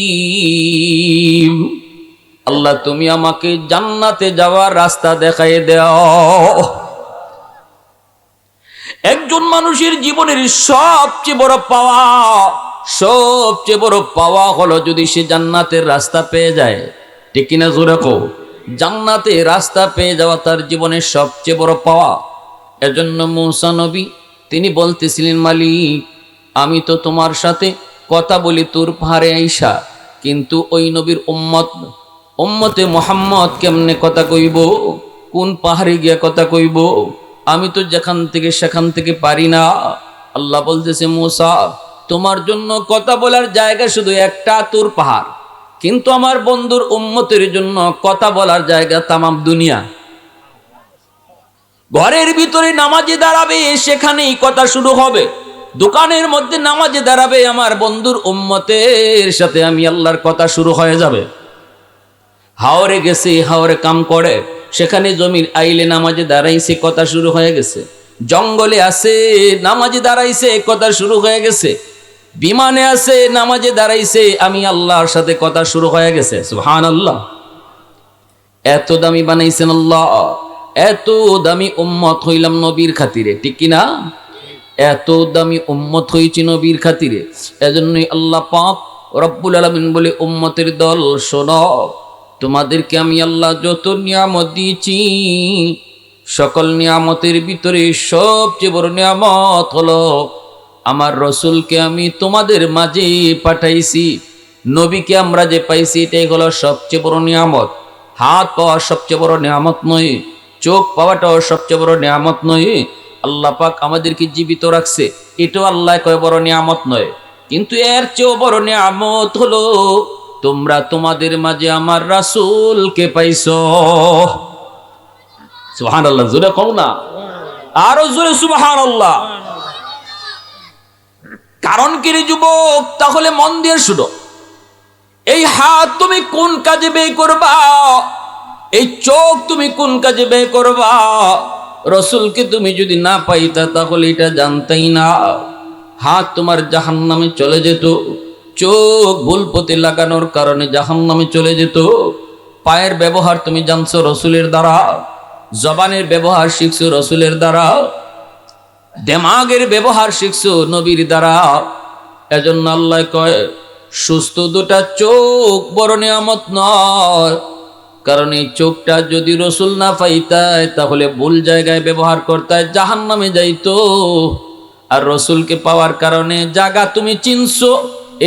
আল্লাহ তুমি আমাকে জান্নাতে যাওয়ার রাস্তা দেখাই দাও। একজন মানুষের জীবনের সবচেয়ে বড় পাওয়া, সবচেয়ে বড় পাওয়া হলো যদি সে জান্নাতের রাস্তা পেয়ে যায়। ঠিক কিনা জোরে কও? জান্নাতের রাস্তা পেয়ে যাওয়া তার জীবনের সবচেয়ে বড় পাওয়া। এজন্য মূসা নবী তিনি বলতেছিলেন, মালিক আমি তো তোমার সাথে কথা বলি তোর পাহাড়ে আইসা, কিন্তু ওই নবীর উম্মতে মুহাম্মদ কেমনে কথা কইব, কোন পাহাড়ে গিয়া কথা কইব, আমি তো যেখান থেকে সেখান থেকে পারি না। আল্লাহ বলতেছে, মূসা তোমার জন্য কথা বলার জায়গা শুধু একটা, তোর পাহাড়, কিন্তু আমার বন্ধুর উম্মতের জন্য কথা বলার জায়গা তামাম দুনিয়া। ঘরের ভিতরে নামাজে দাঁড়াবে, সেখানেই কথা শুরু হবে। দোকানের মধ্যে নামাজে দাঁড়াবে, আমার বন্ধুর উম্মতের সাথে আমি আল্লাহর কথা শুরু হয়ে যাবে। হাওরে গেছে, হাওরে কাম করে, সেখানে জমির আইলে নামাজে দাঁড়াইছে, কথা শুরু হয়ে গেছে। জঙ্গলে আছে, নামাজে দাঁড়াইছে, কথা শুরু হয়ে গেছে। বিমানে আছে, নামাজে দাঁড়াইছে, আমি আল্লাহর সাথে কথা শুরু হয়ে গেছে। সুবহানাল্লাহ। এত দামি বানাইছেন আল্লাহ, এত দামি উম্মত হইলাম নবীর খাতিরে। ঠিক কিনা? এত দামি উম্মত হয়েছি নবীর খাতিরে। এজন্যই আল্লাহ পাক রব্বুল আলামিন বলে, উম্মতের দল শোনো, তোমাদেরকে আমি আল্লাহ যত নিয়ামত দিয়েছি, সকল নিয়ামতের ভিতরে সবচেয়ে বড় নিয়ামত হলো আমার রসুলকে আমি তোমাদের মাঝে পাঠাইছি। নবীকে আমরা যে পাইছি এটাই হলো সবচেয়ে বড় নিয়ামত। হাত পাওয়া সবচেয়ে বড় নিয়ামত নয়, চোখ পাওয়াটাও সবচেয়ে বড় নিয়ামত নয়। আল্লাহ পাক আমাদেরকে জীবিত রাখছে, এটাও আল্লাহ কয় বড় নিয়ামত নয়। কিন্তু এর চেয়েও বড় নিয়ামত হলো তোমরা তোমাদের মাঝে আমার রাসূলকে পাইছো। সুবহানাল্লাহ, জোরে কও না, আরো জোরে সুবহানাল্লাহ। কারণ কি রে যুবক? তাহলে মন দিয়ে শুনো, এই হাত তুমি কোন কাজে ব্যয় করবা, এই চোখ তুমি কোন কাজে ব্যয় করবা। রসুলকে তুমি যদি না পাইতা তাহলে এটা জানতেই না। হাত তোমার জাহান্নামে চলে যেত, চোখ ভুল পথে লাগানোর কারণে জাহান্নামে চলে যেত। পায়ের ব্যবহার তুমি জানছো রসুলের দ্বারা, জবানের ব্যবহার শিখছো রসুলের দ্বারা। দেমাগের ব্যবহার শিখছো নবীর দ্বারা। এজন্য আল্লাহ কয় সুস্থ দুটা চোখ বড় নিয়ামত নয়, কারণ এই চোখটা যদি রসুল না পাইতায় তাহলে ভুল জায়গায় ব্যবহার করতায়, জাহান্নামে যাইতো। আর রসুলকে পাওয়ার কারণে জায়গা তুমি চিনছো,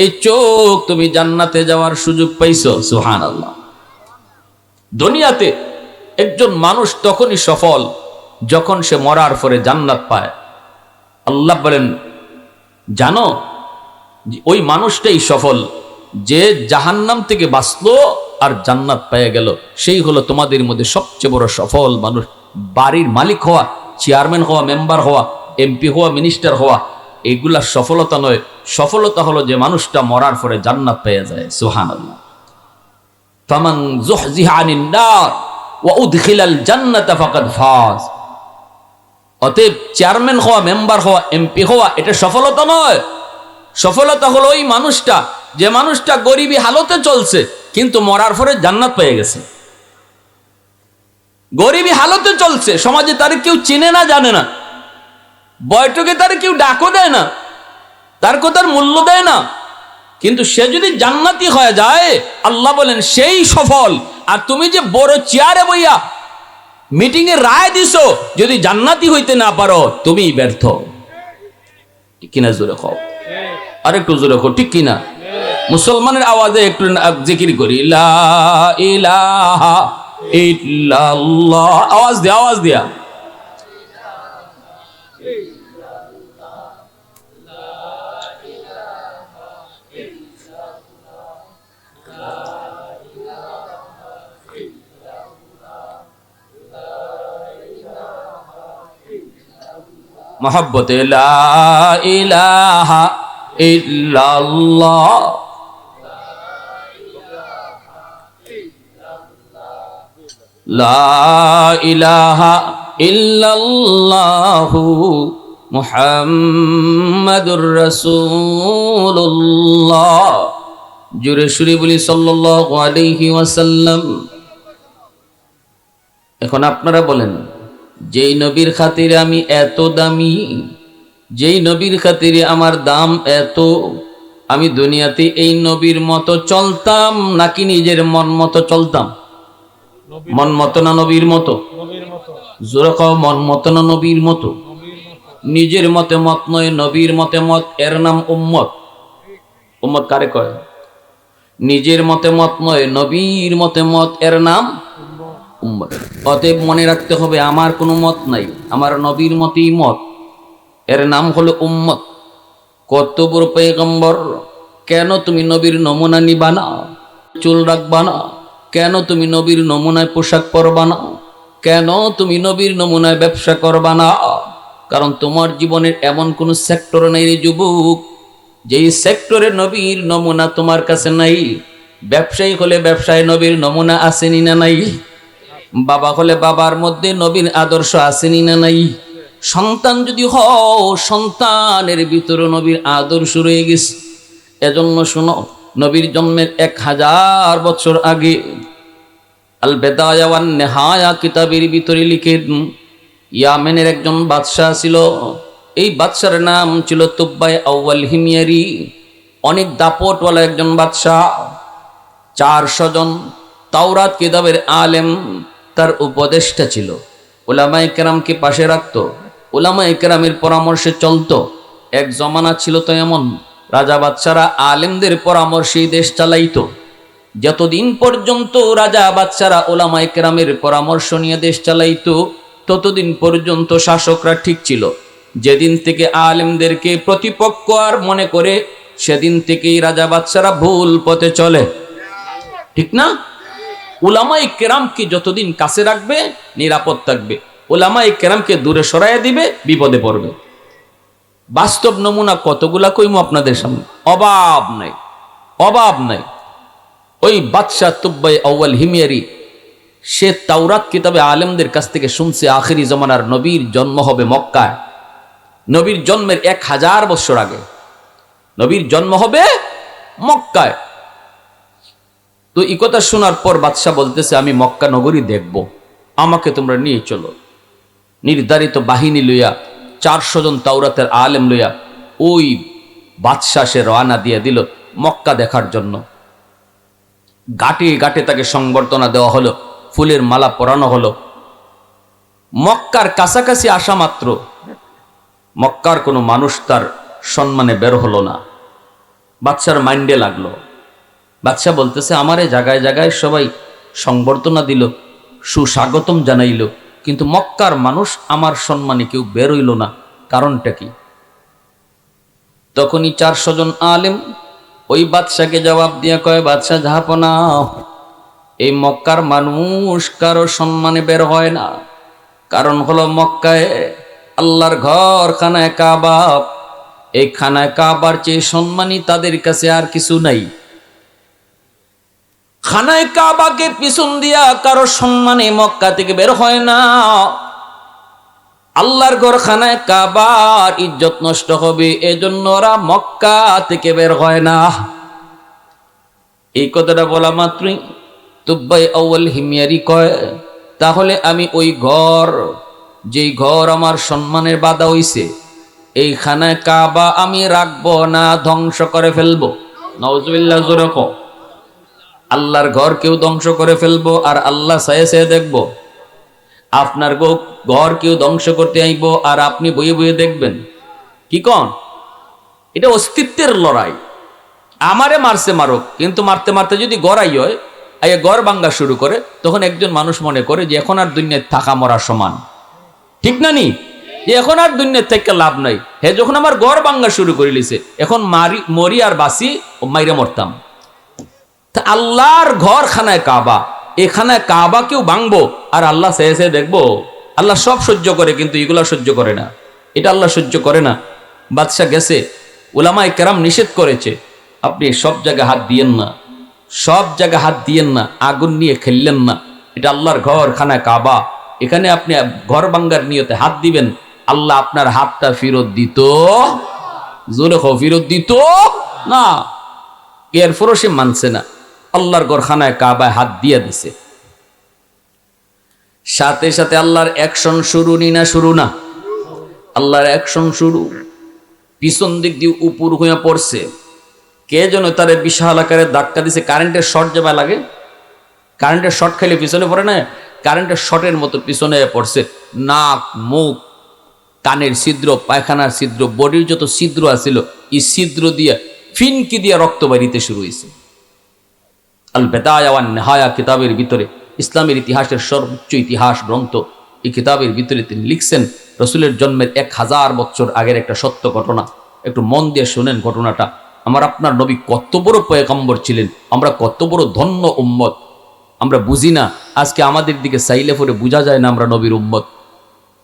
এই চোখ তুমি জান্নাতে যাওয়ার সুযোগ পাইছো। সুবহানাল্লাহ। দুনিয়াতে একজন মানুষ তখনই সফল যখন সে মরার পরে জান্নাত পায়। আল্লাহ বলেন জানো ওই মানুষটাই সফল যে জাহান্নাম থেকে বাঁচলো আর জান্নাত পেয়ে গেল, সেই হলো তোমাদের মধ্যে সবচেয়ে বড় সফল মানুষ। বাড়ির মালিক হওয়া, চেয়ারম্যান হওয়া, মেম্বার হওয়া, এমপি হওয়া, মিনিস্টার হওয়া, এগুলা সফলতা নয়। সফলতা হলো যে মানুষটা মরার পরে জান্নাত পেয়ে যায়। সুবহানাল্লাহ। ফামান যুহজিহা আনিন নার ওয়া উদখিলাল জান্নাতা ফাকাদ ফাজ। অতএব চেয়ারম্যান হওয়া, মেম্বার হওয়া, এমপি হওয়া এটা সফলতা নয়। সফলতা হলো ওই মানুষটা যে মানুষটা গরিবী হালতে চলছে কিন্তু মরার পরে জান্নাত পেয়ে গেছে। গরিবী হালতে চলছে, সমাজে তার কেউ চিনে না, জানে না, বৈঠকে তার কেউ ডাকও দেয় না, তার কথার মূল্য দেয় না, কিন্তু সে যদি জান্নাতি হয়ে যায় আল্লাহ বলেন সেই সফল। আর তুমি যে বড় চেয়ারে বইয়া মিটিং এ রায় দিছো, যদি জান্নাতি হইতে না পারো তুমি ব্যর্থ। ঠিক কিনা? জোরে খাও, আর একটু জোরে খাও, ঠিক কিনা? মুসলমানের আওয়াজে একটু জিকির করি, লা ইলাহা ইল্লাল্লাহ। আওয়াজ দিয়া, আওয়াজ দিয়া। মোহাব্বতে লা ইলাহা ইল্লাল্লাহ, লা ইলাহা ইল্লাল্লাহু মুহাম্মাদুর রাসূলুল্লাহ। জোরে সুরে বলি সাল্লাল্লাহু আলাইহি ওয়াসাল্লাম। এখন আপনারা বলেন, যেই নবীর খাতিরে আমি এত দামি, যেই নবীর খাতিরে আমার দাম এত, আমি দুনিয়াতে এই নবীর মতো চলতাম নাকি নিজের মন মতো চলতাম? মন মতো না নবীর মতো? জোরে কও, মন মতো না নবীর মতো? নিজের মতে মত নয়, নবীর মতে মত, এর নাম উম্মত। উম্মত কারে কয়? নিজের মতে মত নয়, নবীর মতে মত, এর নাম উম্মত। অতএব মনে রাখতে হবে আমার কোনো মত নাই, আমার নবীর মতেই মত, এর নাম হলো উম্মত। কত বড় পয়গম্বর, কেন তুমি নবীর নমুনা নিবা না? চুল রাখবা না? কেন তুমি নবীর নমুনায় পোশাক পরবা না? কেন তুমি নবীর নমুনায় ব্যবসা করবা না? কারণ তোমার জীবনের এমন কোন সেক্টর নেই রে যুবক, যেই সেক্টরে নবীর নমুনা তোমার কাছে নাই। ব্যবসায়ী হলে ব্যবসায় নবীর নমুনা আসেনি না নাই? বাবা হলে বাবার মধ্যে নবীর আদর্শ আসেনি না নাই? সন্তান যদি হও, সন্তানের ভিতরে নবীর আদর্শ রয়ে গেছে। এজন্য শোনো, নবীর জন্মের 1000 বছর আগে আল বেদায়া ওয়ান নেহায়া কিতাবের ভিতরে লিখেন, ইয়ামেনের একজন বাদশাহ ছিল। এই বাদশার নাম ছিল তুব্বাই আউয়াল হিমিয়ারি। অনেক দাপটওয়ালা একজন বাদশাহ। 400 জন তাওরাত কিতাবের আলেম তার উপদেষ্টা ছিল। উলামায়ে কেরামকে পাশে রাখতো, উলামায়ে কেরামের পরামর্শে চলতো। এক জমানা ছিল তো এমন, রাজা বাদশারা আলেমদের পরামর্শেই দেশ চালাইতো। যতদিন পর্যন্ত রাজা বাদশারা উলামায়ে কেরামের পরামর্শ নিয়ে দেশ চালাইতো, ততদিন পর্যন্ত শাসকরা ঠিক ছিল। যেদিন থেকে আলেমদেরকে প্রতিপক্ষ আর মনে করে, সেদিন থেকেই রাজা বাদশারা ভুল পথে চলে। ঠিক না? উলামায়ে কেরামকে যতদিন কাছে রাখবে নিরাপদ থাকবে, উলামায়ে কেরামকে দূরে সরাইয়া দিবে বিপদে পড়বে। বাস্তব নমুনা কতগুলা কইমু আপনাদের সামনে, অভাব নাই, অভাব নাই। ওই বাদশাহ তুব্বাই আউয়াল হিমিয়ারি, সে তাওরাত কিতাবে আলেমদের কাছ থেকে শুনছে আখিরি জমানার নবীর জন্ম হবে মক্কায়। নবীর জন্মের 1000 বছর আগে নবীর জন্ম হবে মক্কায়। তো এই কথা শোনার পর বাদশাহ বলতেছে, আমি মক্কা নগরী দেখব, আমাকে তোমরা নিয়ে চলো। নির্ধারিত বাহিনী লইয়া 400 জন তাওরাতের আলেম লইয়া ওই বাদশাহ সে রওনা দিয়ে দিল মক্কা দেখার জন্য। ঘাটে ঘাটে তাকে সংবর্ধনা দেওয়া হলো, ফুলের মালা পরানো হলো। মক্কার কাছাকাছি আসা মাত্র মক্কার কোনো মানুষ তার সম্মানে বের হলো না। বাদশার মাইন্ডে লাগলো। বাদশাহ বলতেছে, আমার এই জায়গায় জায়গায় সবাই সংবর্ধনা দিল, সুস্বাগতম জানাইল, কিন্তু মক্কার মানুষ আমার সম্মানে কেউ বের হইল না, কারণটা কি? তখনই 400 জন আলেম ওই বাদশাকে জবাব দিয়ে কয়, বাদশাহ জাহাপনা, এই মক্কার মানুষ কারো সম্মানে বের হয় না। কারণ হলো মক্কায় আল্লাহর ঘর খানায় কাবা, এই খানায় কাবার চেয়ে সম্মানী তাদের কাছে আর কিছু নাই। খানায় কাবাকে পিছন দিয়া কারো সম্মানে মক্কা থেকে বের হয় না। আল্লাহর ঘর খানায় কাবার ইজ্জত নষ্ট হবে, এজন্য ওরা মক্কা থেকে বের হয় না। এই কথাটা বলা মাত্রই তুব্বাই আউয়াল হিমিয়ারি কয়, তাহলে আমি ওই ঘর, যেই ঘর আমার সম্মানের বাধা হইছে, এই খানায় কাবা আমি রাখবো না, ধ্বংস করে ফেলবো। নাউজুবিল্লাহ জোরে কও। আল্লাহর ঘর কেউ ধ্বংস করে ফেলবো আর আল্লাহ চায়ে চেয়ে দেখবো? আপনার ঘর কেউ ধ্বংস করতে আইব আর আপনি বইয়ে বইয়ে দেখবেন? কি কন? এটা অস্তিত্বের লড়াই। আমারে মারছে মারুক, কিন্তু মারতে মারতে যদি গড়াই হয়, আইয়া গড় ভাঙ্গা শুরু করে, তখন একজন মানুষ মনে করে যে এখন আর দুনিয়ায় থাকা মরা সমান। ঠিক না নি? যে এখন আর দুনিয়ার থেকে লাভ নাই। হে যখন আমার গড় ভাঙ্গা শুরু করে লিছে, এখন মরি আর বাসি ও মাইরে মরতাম। তা আল্লাহর ঘর খানায় কাবা, এখানে কাবা কেউ ভাঙবো আর আল্লাহ চেয়ে চেয়ে দেখবো? আল্লাহ সব সহ্য করে, কিন্তু এগুলা সহ্য করে না। এটা আল্লাহ সহ্য করে না। বাদশাহ গেছে, উলামায়ে কেরাম নিষেধ করেছে, আপনি সব জায়গায় হাত দিয়েন না, সব জায়গায় হাত দিয়েন না, আগুন নিয়ে খেললেন না। এটা আল্লাহর ঘর খানায় কাবা, এখানে আপনি ঘর ভাঙ্গার নিয়তে হাত দিবেন, আল্লাহ আপনার হাতটা ফেরত দিত? জোরে খো, ফেরত দিত না। এরপরও সে মানছে না, আল্লাহর ঘর খানায় কাবায় হাত দিয়ে দিছে। সাথে সাথে আল্লাহর অ্যাকশন শুরু, না শুরু না? আল্লাহর অ্যাকশন শুরু। পিছন দিক দিয়ে উপর হয়ে পড়ছে, কে যেন তারে বিশাল আকারে ধাক্কা দিছে। কারেন্টের শর্ট যাবা লাগে, কারেন্টের শর্ট খেলে পিছনে পড়ে না, কারেন্টের শর্টের মতো পিছনে পড়ছে। নাক, মুখ, কানের ছিদ্র, পায়খানার ছিদ্র, বডির যত ছিদ্র আছিল, এই ছিদ্র দিয়ে ফিনকি দিয়ে রক্ত বাড়িতে শুরু হয়েছে। আল বেদায়া ওয়ান নেহায়া কিতাবের ভিতরে, ইসলামের ইতিহাসের সর্বোচ্চ ইতিহাস গ্রন্থ, এই কিতাবের ভিতরে তিনি লিখছেন রসুলের জন্মের 1000 বছর আগের একটা সত্য ঘটনা। একটু মন দিয়ে শুনেন ঘটনাটা। আমার আপনার নবী কত বড় পয়গম্বর ছিলেন, আমরা কত বড় ধন্য উম্মত, আমরা বুঝি না। আজকে আমাদের দিকে চাইলে পরে বোঝা যায় না আমরা নবীর উম্মত।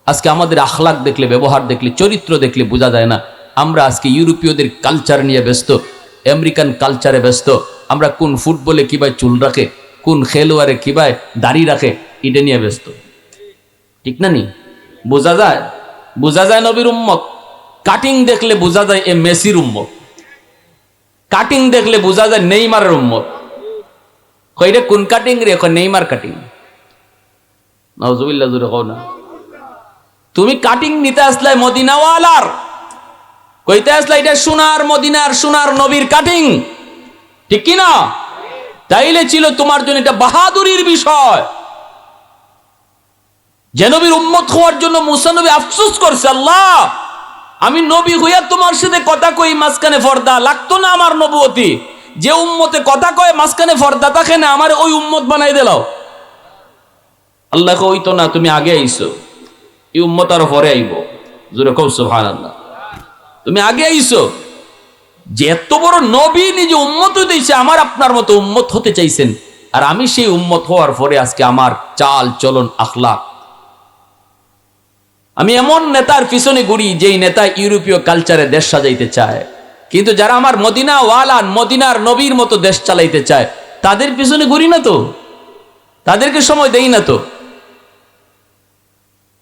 আজকে আমাদের আখলাক দেখলে, ব্যবহার দেখলে, চরিত্র দেখলে বোঝা যায় না। আমরা আজকে ইউরোপীয়দের কালচার নিয়ে ব্যস্ত, আমেরিকান কালচারে ব্যস্ত। আমরা কোন ফুটবলে কিভাবে চুল রাখে, কোন খেলোয়াড়ে কিভাবে দাড়ি রাখে, এটা নিয়ে ব্যস্ত। ঠিক না নি? বোঝা যায়, বোঝা যায় নবীর উম্মত। কাটিং দেখলে বোঝা যায় এ মেসির উম্মত, কাটিং দেখলে বোঝা যায় নেইমারের উম্মত। কইরে কোন কাটিং রে? Neymar cutting. নাউজুবিল্লাহ জোরে কও না। তুমি কাটিং নিতে আসলাই মদিনাওয়ালার, কইতে আসলাই এটা সোনার মদিনার সোনার নবীর কাটিং, ঠিক কি না? তাইলে ছিল তোমার জন্য এটা বাহাদুরির বিষয়। যে নবীর উম্মত হওয়ার জন্য মুসা নবী আফসোস করছে, আল্লাহ আমি নবী হইয়া তোমার সাথে কথা কই, মাঝখানে পর্দা লাগতো না আমার নবুয়তি। যে উম্মতে কথা কয় মাঝখানে পর্দা থাকে না, আমার ওই উম্মত বানাই দিলাও। আল্লাহ কই তো না, তুমি আগে আইছো, এই উম্মত আরো পরে আইব। জোরে কও সুবহানাল্লাহ। তুমি আগে আইছো। যে এত বড় নবী নিজে উম্মত হইতেছে, আমার আপনার মতো উম্মত হতে চাইছেন, আর আমি সেই উম্মত হওয়ার পরে আজকে আমার চাল চলন আখলাক, আমি এমন নেতার পিছনে ঘুরি যেই নেতা ইউরোপীয় কালচারে দেশ সাজাইতে চায়। কিন্তু যারা আমার মদিনা ওয়ালা, মদিনার নবীর মতো দেশ চালাইতে চায়, তাদের পিছনে ঘুরি না তো, তাদেরকে সময় দেই না তো।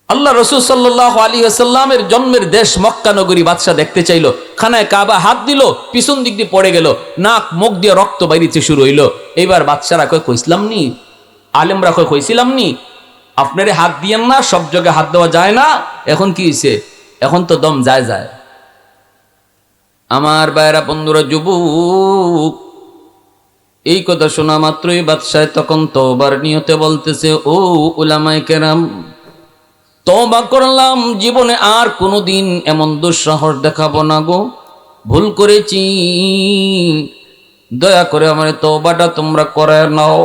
আল্লাহ রসুল সাল্লাল্লাহু আলাইহি ওয়াসাল্লামের জন্মের দেশ মক্কা নগরী বাদশা দেখতে চাইলো, খানায় কাবা হাত দিল, পিছন দিক দিয়ে পড়ে গেল, নাক মুখ দিয়ে রক্ত বাইরিতে শুরু হইলো। এইবার বাদশারা কয় কইছিলাম নি, আলেমরা কইছিলাম নি আপনারে হাত দিয়েন না, সব জায়গায় হাত দেওয়া যায় না। এখন কি হয়েছে? এখন তো দম যায় যায়। আমার ভাইরা বন্ধুরা, যুবক, এই কথা শোনা মাত্রই বাদশাহ তখন তওবার নিয়তে বলতেছে, ও উলামায়ে কেরাম, তওবা করলাম, জীবনে আর কোনোদিন এমন দুঃসাহস দেখাবো না গো, ভুল করেছি, দয়া করে আমার তওবাটা তোমরা করে নাও।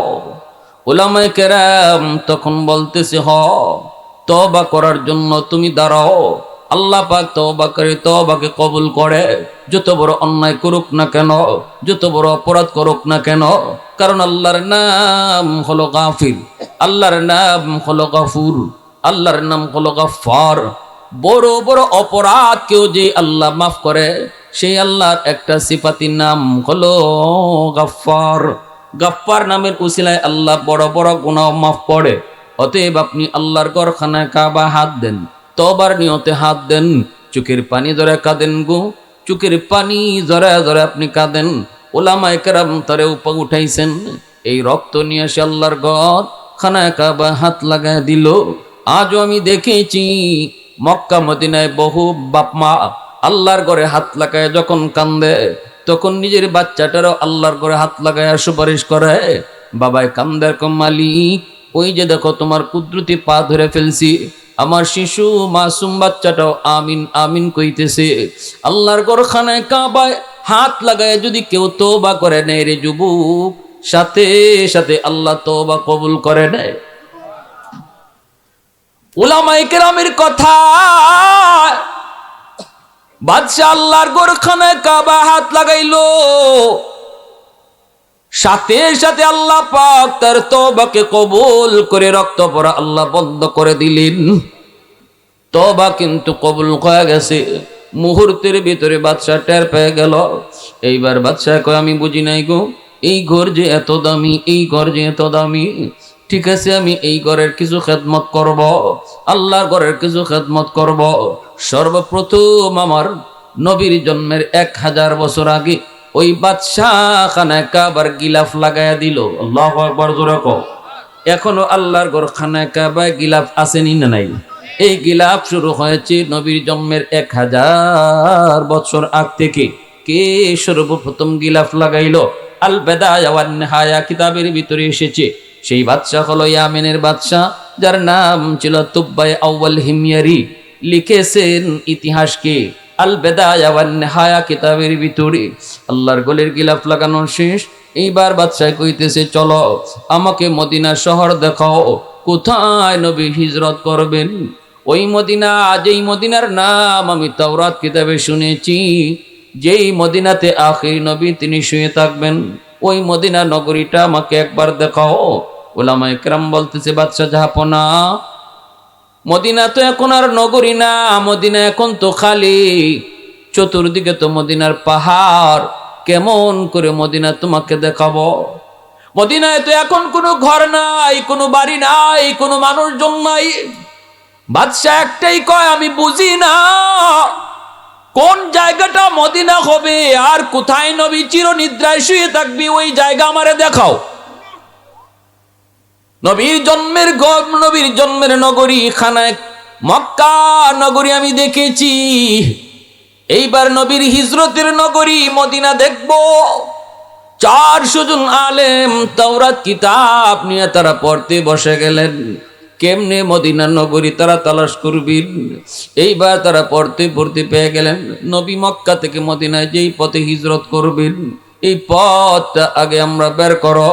উলামায়ে কেরাম তখন বলতেছে, তওবা করার জন্য তুমি দাঁড়াও, আল্লাহ পাক তওবাকে কবুল করে, যত বড় অন্যায় করুক না কেন, যত বড় অপরাধ করুক না কেন, কারণ আল্লাহর নাম হলো গাফির, আল্লাহর নাম হলো গাফুর, আল্লাহর নাম হলো গাফফার। বড় বড় অপরাধ কেউ যে আল্লাহ মাফ করে, সেই আল্লাহর একটা সিফাতি নাম হলো গাফফার। গাফফার নামের উসিলায় আল্লাহ বড় বড় গুনাহ মাফ করে। অতএব আপনি আল্লাহর ঘরখানায় কাবা হাত দেন, তওবার নিয়তে হাত দেন, চোখের পানি ধরে কাঁদেন গো, চোখের পানি জরা জরা আপনি কাঁদেন। ওলামায়ে কেরাম তারে উঠাইছেন, এই রক্ত নিয়ে এসে আল্লাহর ঘর খানায় কাবা হাত লাগায় দিল। আজও আমি দেখেছি মক্কা মদিনায় বহু বাপ মা আল্লাহর ঘরে হাত লাগায় যখন কান্দে, তখন নিজের বাচ্চাটারও আল্লাহর ঘরে হাত লাগায় সুপারিশ করে। বাবাই কান্দের কম, মালিক ওই যে দেখো তোমার কুদরতি পা ধরে ফেলছি, আমার শিশু মাসুম বাচ্চাটাও আমিন আমিন কইতেছে। আল্লাহর ঘরখানায় কাবায় হাত লাগায় যদি কেউ তওবা করে নেয় রে যুবক, সাথে সাথে আল্লাহ তওবা কবুল করে নেয়। উলামায়ে কেরামের কথা, বাদশাহ আল্লাহর ঘরখানায় কাবা হাত লাগাইলো, সাথে সাথে আল্লাহ পাক তার তওবাকে কবুল করে রক্ত পড়া আল্লাহ বন্ধ করে দিলেন। তওবা কিন্তু কবুল হয়ে গেছে। মুহূর্তের ভিতরে বাদশা টের পেয়ে গেল। এইবার বাদশা কয়, আমি বুঝি নাই গো, এই ঘর যে এত দামি, এই ঘর যে এত দামি, ঠিক আছে আমি এই ঘরের কিছু খেদমত করব, আল্লাহর ঘরের কিছু খেদমত করব। সর্বপ্রথম আমার নবীর জন্মের 1000 বছর আগে ওই বাদশাহ খানায় কাবার গিলাফ লাগায়া দিল। আল্লাহু আকবার, জোরে কও। এখনো আল্লাহর ঘর খানায় কাবায় গিলাফ আসেনি না নাই? এই গিলাফ শুরু হয়েছে নবীর জন্মের 1000 বছর আগ থেকে। কে সর্বপ্রথম গিলাফ লাগাইলো? আল বেদায়া ওয়ান নিহায়া কিতাবের ভিতরে এসেছে। সেই বাদশা হলো ইয়ামেনের বাদশা, যার নাম ছিল তুব্বাই আউয়াল হিময়ারি। লিখেছেন ইতিহাসকে আল বেদায়া ওয়ান নিহায়া কিতাবের ভিতরে। আল্লাহর গলের গিলাফ লাগানো শেষ। এইবার বাদশা কইতেছে, চলো আমাকে মদিনা শহর দেখাও, কোথায় নবী হিজরত করবেন। ওই মদিনা, যেই মদিনার নাম আমি তাওরাত কিতাবে শুনেছি, যেই মদিনাতে আখির নবী তিনি শুয়ে থাকবেন, ওই মদিনা নগরীটা আমাকে একবার দেখাও। উলামায়ে কেরাম বলতেছে, বাদশা জাহাপনা, মদিনা তো এখন আর নগরী না, মদিনা এখন তো খালি, চতুর্দিকে তো মদিনার পাহাড়, কেমন করে মদিনা তোমাকে দেখাবো? মদিনায় তো এখন কোনো ঘর নাই, কোনো বাড়ি নাই, কোনো মানুষজন নাই। বাদশা একটাই কয়, আমি বুঝি না কোন জায়গাটা মদিনা হবে আর কোথায় নবী চিরনিদ্রায় শুয়ে থাকবি, ওই জায়গা আমারে দেখাও। নবীর জন্মের নগরী খানায় মক্কা নগরী আমি দেখেছি, এইবার নবীর হিজরতের নগরী মদিনা দেখব। 400 জন আলেম তাওরাত কিতাব নিয়ে তারা পড়তে বসে গেলেন। কেমনে মদিনা নগরী তারা তালাশ করবেন। এইবার তারা পড়তে পেয়ে গেলেন, নবী মক্কা থেকে মদিনায় যেই পথে হিজরত করবেন, এই পথটা আগে আমরা বের করো।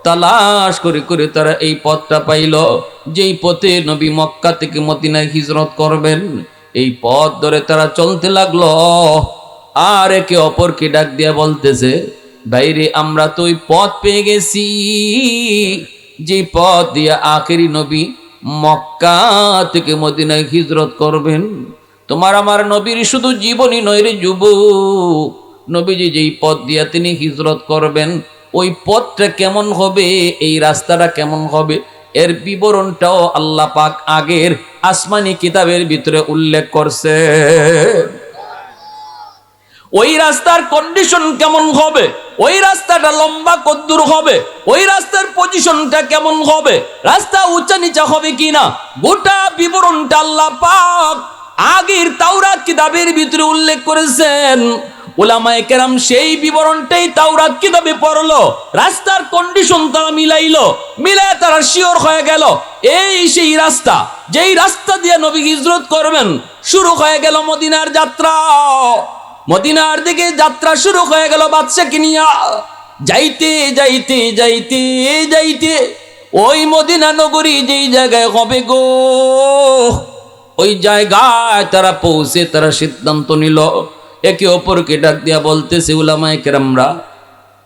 তালাশ করে করে তারা এই পথটা পাইল, যেই পথে নবী মক্কা থেকে মদিনায় হিজরত করবেন। এই পথ ধরে তারা চলতে লাগলো, আর একে অপরকে ডাক দিয়া বলতেছে, বাইরে আমরা তো ওই পথ পেয়ে গেছি, যে পথ দিয়া আখেরি নবী মক্কা থেকে মদিনায় হিজরত করবেন। তোমার আমার নবীর শুধু জীবনী নয় রে যুবক, নবীজি যেই পথ দিয়া তিনি হিজরত করবেন, ওই পথটা কেমন হবে, এই রাস্তাটা কেমন হবে, এর বিবরণটাও আল্লাহ পাক আগের আসমানি কিতাবের ভিতরে উল্লেখ করছে। ওই রাস্তার কন্ডিশন কেমন হবে, ওই রাস্তাটা লম্বা কদ্দুর হবে, ওই রাস্তার পজিশনটা কেমন হবে, রাস্তা উঁচা নিচা হবে কিনা, গোটা বিবরণটা আল্লাহ পাক আগের তাওরাত কিতাবের ভিতরে উল্লেখ করেছেন। উলামায়ে কেরাম সেই বিবরণটাই তাওরাত কিতাবে পড়লো, রাস্তার কন্ডিশন তারা মিলাইলো, মিলায় তারা শিওর হয়ে গেল এই সেই রাস্তা, যেই রাস্তা দিয়ে নবী হিজরত করবেন। শুরু হয়ে গেল মদিনার যাত্রা, মদিনার দিকে যাত্রা শুরু হয়ে গেল বাদশাকে নিয়া। যাইতে যাইতে যাইতে যাইতে ওই মদিনা নগরী যেই জায়গায় হবে গো, ওই জায়গায় তারা পৌঁছে তারা সিদ্ধান্ত নিল, একে অপরকে ডাক দিয়া বলতেছে উলামায়ে কেরামরা,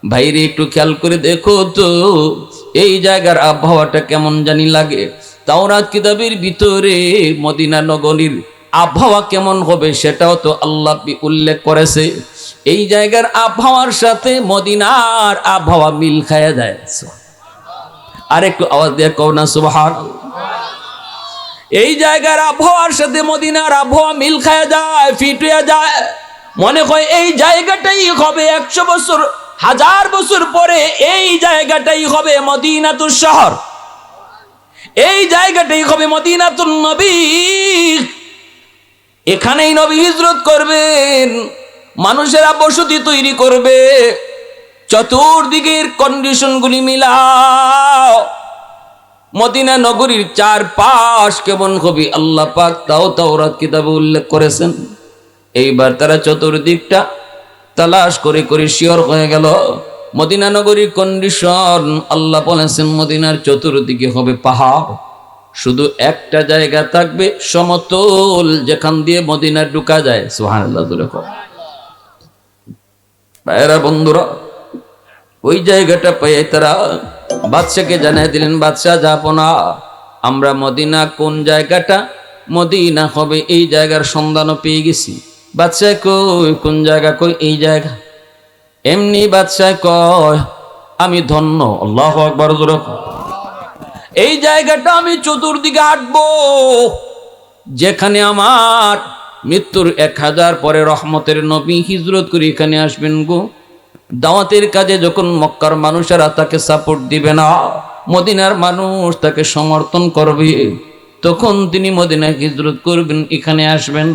ভাইরে একটু খেয়াল করে দেখো তো এই জায়গার আবহাওয়াটা কেমন জানি লাগে। তাওরাত কিতাবের ভিতরে মদিনা নগরীর আবহাওয়া কেমন হবে সেটাও তো আল্লাহ উল্লেখ করেছে। এই জায়গার আবহাওয়ার সাথে মদিনার আবহাওয়া মিল খায়া যায়। আর একটু আওয়াজ দিয়ে কও না সুবহানাল্লাহ। এই জায়গার আবহাওয়ার সাথে মদিনার আবহাওয়া মিল খায়া যায়, ফিট হয়ে যায়। মনে হয় এই জায়গাটাই হবে 100 বছর 1000 বছর পরে এই জায়গাটাই হবে মদিনাতুল শহর, এই জায়গাটাই হবে মদিনাতুন নবী। এখানেই নবী হিজরত করবেন, মানুষেরা বসতি তৈরি করবে। চতুর্দিকের কন্ডিশনগুলি মিলাও, মদিনা নগরীর চারপাশ কেমন হবে আল্লাহ পাক তাও তাওরাত কিতাবে উল্লেখ করেছেন। এইবার তারা চতুর্দিকটা তালাশ করে করে শিওর হয়ে গেল মদিনা নগরীর কন্ডিশন। আল্লাহ বলেছেন মদিনার চতুর্দিকে হবে পাহাড়, শুধু একটা জায়গা থাকবে সমতল, যেখান দিয়ে মদিনা ঢুকা যায়। সুবহানাল্লাহ। ভাইরা বন্ধুরা, ওই জায়গাটা পেয়ে তারা বাদশাকে জানিয়ে দিলেন, বাদশাহ যাব না, আমরা মদিনা কোন জায়গাটা মদিনা হবে এই জায়গার সন্ধানও পেয়ে গেছি। বাদশাহ কই কোন জায়গা, কই এই জায়গা। এমনি বাদশাহ কয় আমি ধন্য। আল্লাহু আকবার। এই জায়গাটা আমি চতুর্দিকে হাঁটবো, যেখানে আমার মৃত্যুর 1000 পরে রহমতের নবী হিজরত করে এখানে আসবেন গো। দাওয়াতের কাজে যখন মক্কার মানুষেরা তাকে সাপোর্ট দিবে না, মদিনার মানুষ তাকে সমর্থন করবে, তখন তিনি মদিনায় হিজরত করবেন, এখানে আসবেন।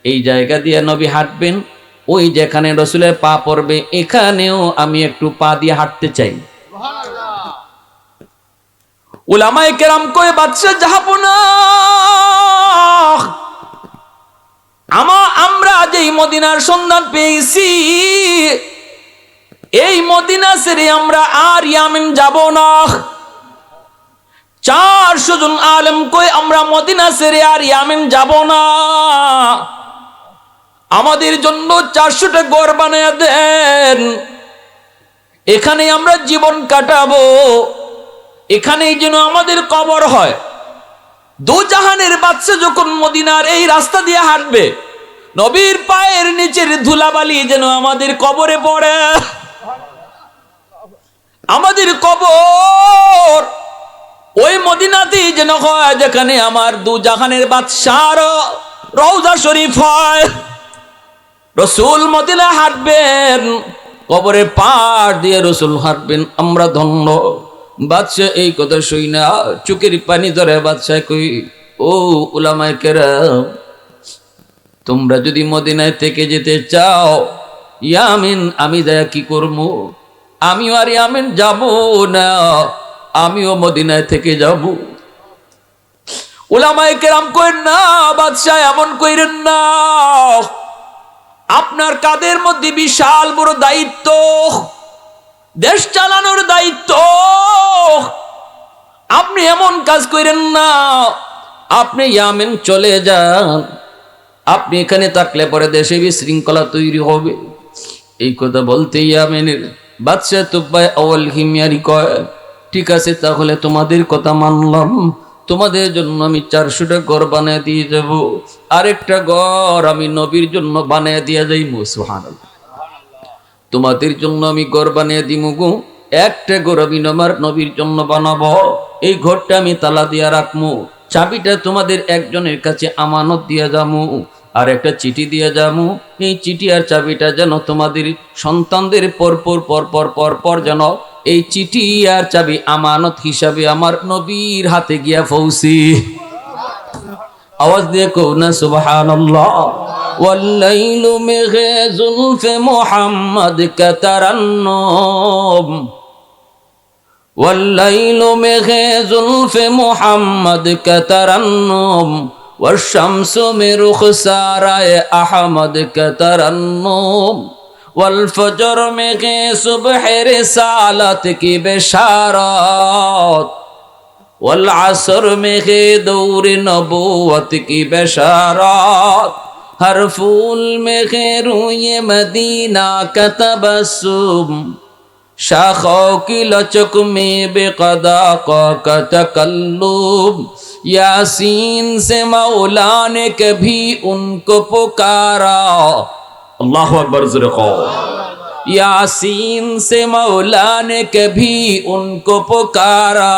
এই জায়গা দিয়ে নবী হাঁটবেন, ওই যেখানে রাসূলের পা পড়বে এখানেও আমি একটু পা দিয়ে হাঁটতে চাই। উলামায়ে কেরাম কয় বাদশা যাব না, আমরা যেই মদিনার সন্ধান পেয়েছি এই মদিনা ছেড়ে আমরা আর ইয়ামেন যাব না। 400 জন আলেম কই আমরা মদিনা ছেড়ে আর ইয়ামেন যাব না, আমাদের জন্য 400টা ঘর বানিয়ে দেন, এখানে আমরা জীবন কাটাবো, এখানেই যেন আমাদের কবর হয়। দু জাহানের বাদশা যখন মদিনার এই রাস্তা দিয়ে হাঁটবে, নবীর পায়ের নিচের ধুলাবালি যেন আমাদের কবরে পড়ে, আমাদের কবর ওই মদিনাতেই যেন হয় যেখানে আমার দু জাহানের বাদশার রওজা শরীফ হয়। রাসূল মদিনা হাঁটবেন, কবরের পার দিয়ে রাসূল হাঁটবেন, আমরা ধন্য। বাদশা এই কথা শুই না চোখের পানি ধরে বাদশা কই, ও উলামায়ে কেরাম, তোমরা যদি মদিনায় থেকে যেতে চাও, ইয়ামিন আমি যায় কি করবো? আমিও আর ইয়ামিন যাব না, আমিও মদিনায় থেকে যাব। উলামায়ে কেরাম কইেন না বাদশা, এমন কইরেন না, আপনার কাঁধের মধ্যে বিশাল বড় দায়িত্ব, দেশ চালানোর দায়িত্ব, আপনি এমন কাজ করেন না, আপনি ইয়ামেন চলে যান, আপনি এখানে থাকলে পরে দেশে বিশৃঙ্খলা তৈরি হবে। এই কথা বলতে ইয়ামেনের বাদশা তুব্বাই আউয়াল হিময়ারি কয়, ঠিক আছে তাহলে তোমাদের কথা মানলাম, তোমাদের জন্য আমি 400টা ঘর বানিয়ে দিয়ে যাব, আরেকটা ঘর আমি নবীর জন্য বানিয়ে দিয়ে যাইবো। সুবহানাল্লাহ। তোমাদের জন্য আমি ঘর বানিয়ে দিমু গো, একটা ঘর আমি আমার নবীর জন্য বানাবো, এই ঘরটা আমি তালা দিয়া রাখবো, চাবিটা তোমাদের একজনের কাছে আমানত দিয়া যামু, আর একটা চিঠি দিয়া যামু, এই চিঠি আর চাবিটা যেন তোমাদের সন্তানদের পরপর যেন এই চিঠি আর চাবি আমানত হিসাবে আমার নবীর হাতে গিয়া পৌঁছি। आवाज दिए को ना सुबहानल्लाह। वल्लैलु में गे जुल्फ़े मोहम्मद का तरन्नुम, वल्लैलु में गे जुल्फ़े मोहम्मद का तरन्नुम, वश्शम्सु में रुख़साराए अहमद का तरन्नुम, वल्फजर में गे सुबह रिसालत की बेशारत, वल असर में गे दौर नबूवत की बेशारत, हर फूल में गे रूए मदीना का तबस्सुम, शाखों की लचक में बेक़दा का तकल्लुम, यासीन से मौला ने कभी उनको पुकारा, अल्लाहु अकबर ज़ुल्क़ो। यासीन से मौला ने कभी उनको पुकारा,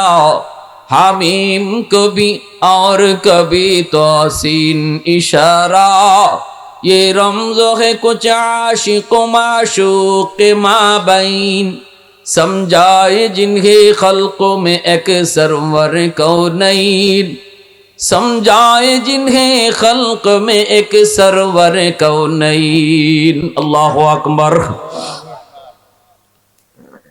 हामीम कभी और कभी तोसीन इशारा, ये रमज़ो है कुछ आशिक़ माशूक़ माबैन, समझाए जिन्हें खल्क़ में एक सरवर कौनैन, समझाए जिन्हें खल्क़ में एक सरवर कौनैन। अल्लाहु अकबर।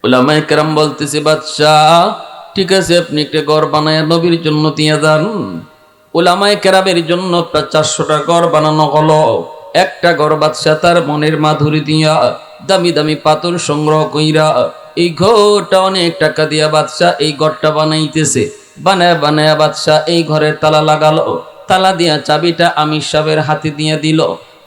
उलमाए किराम बोलतेছে বাদশাহ ঠিক আছে আপনি একটা ঘর বানায় নবীর জন্য দিয়ে যান। উলামায়ে কেরামের জন্য 400টা ঘর বানানো হলো। একটা ঘর বাদশাহ তার মনের মাধুরী দিয়া দামি দামি পাথর সংগ্রহ কইরা এই ঘরটা অনেক টাকা দিয়া বাদশাহ এই ঘরটা বানাইতেছে। বানায় বানায় বাদশাহ এই ঘরের তালা লাগালো। তালা দিয়া চাবিটা আমির সাহেবের হাতে দিয়ে দিল।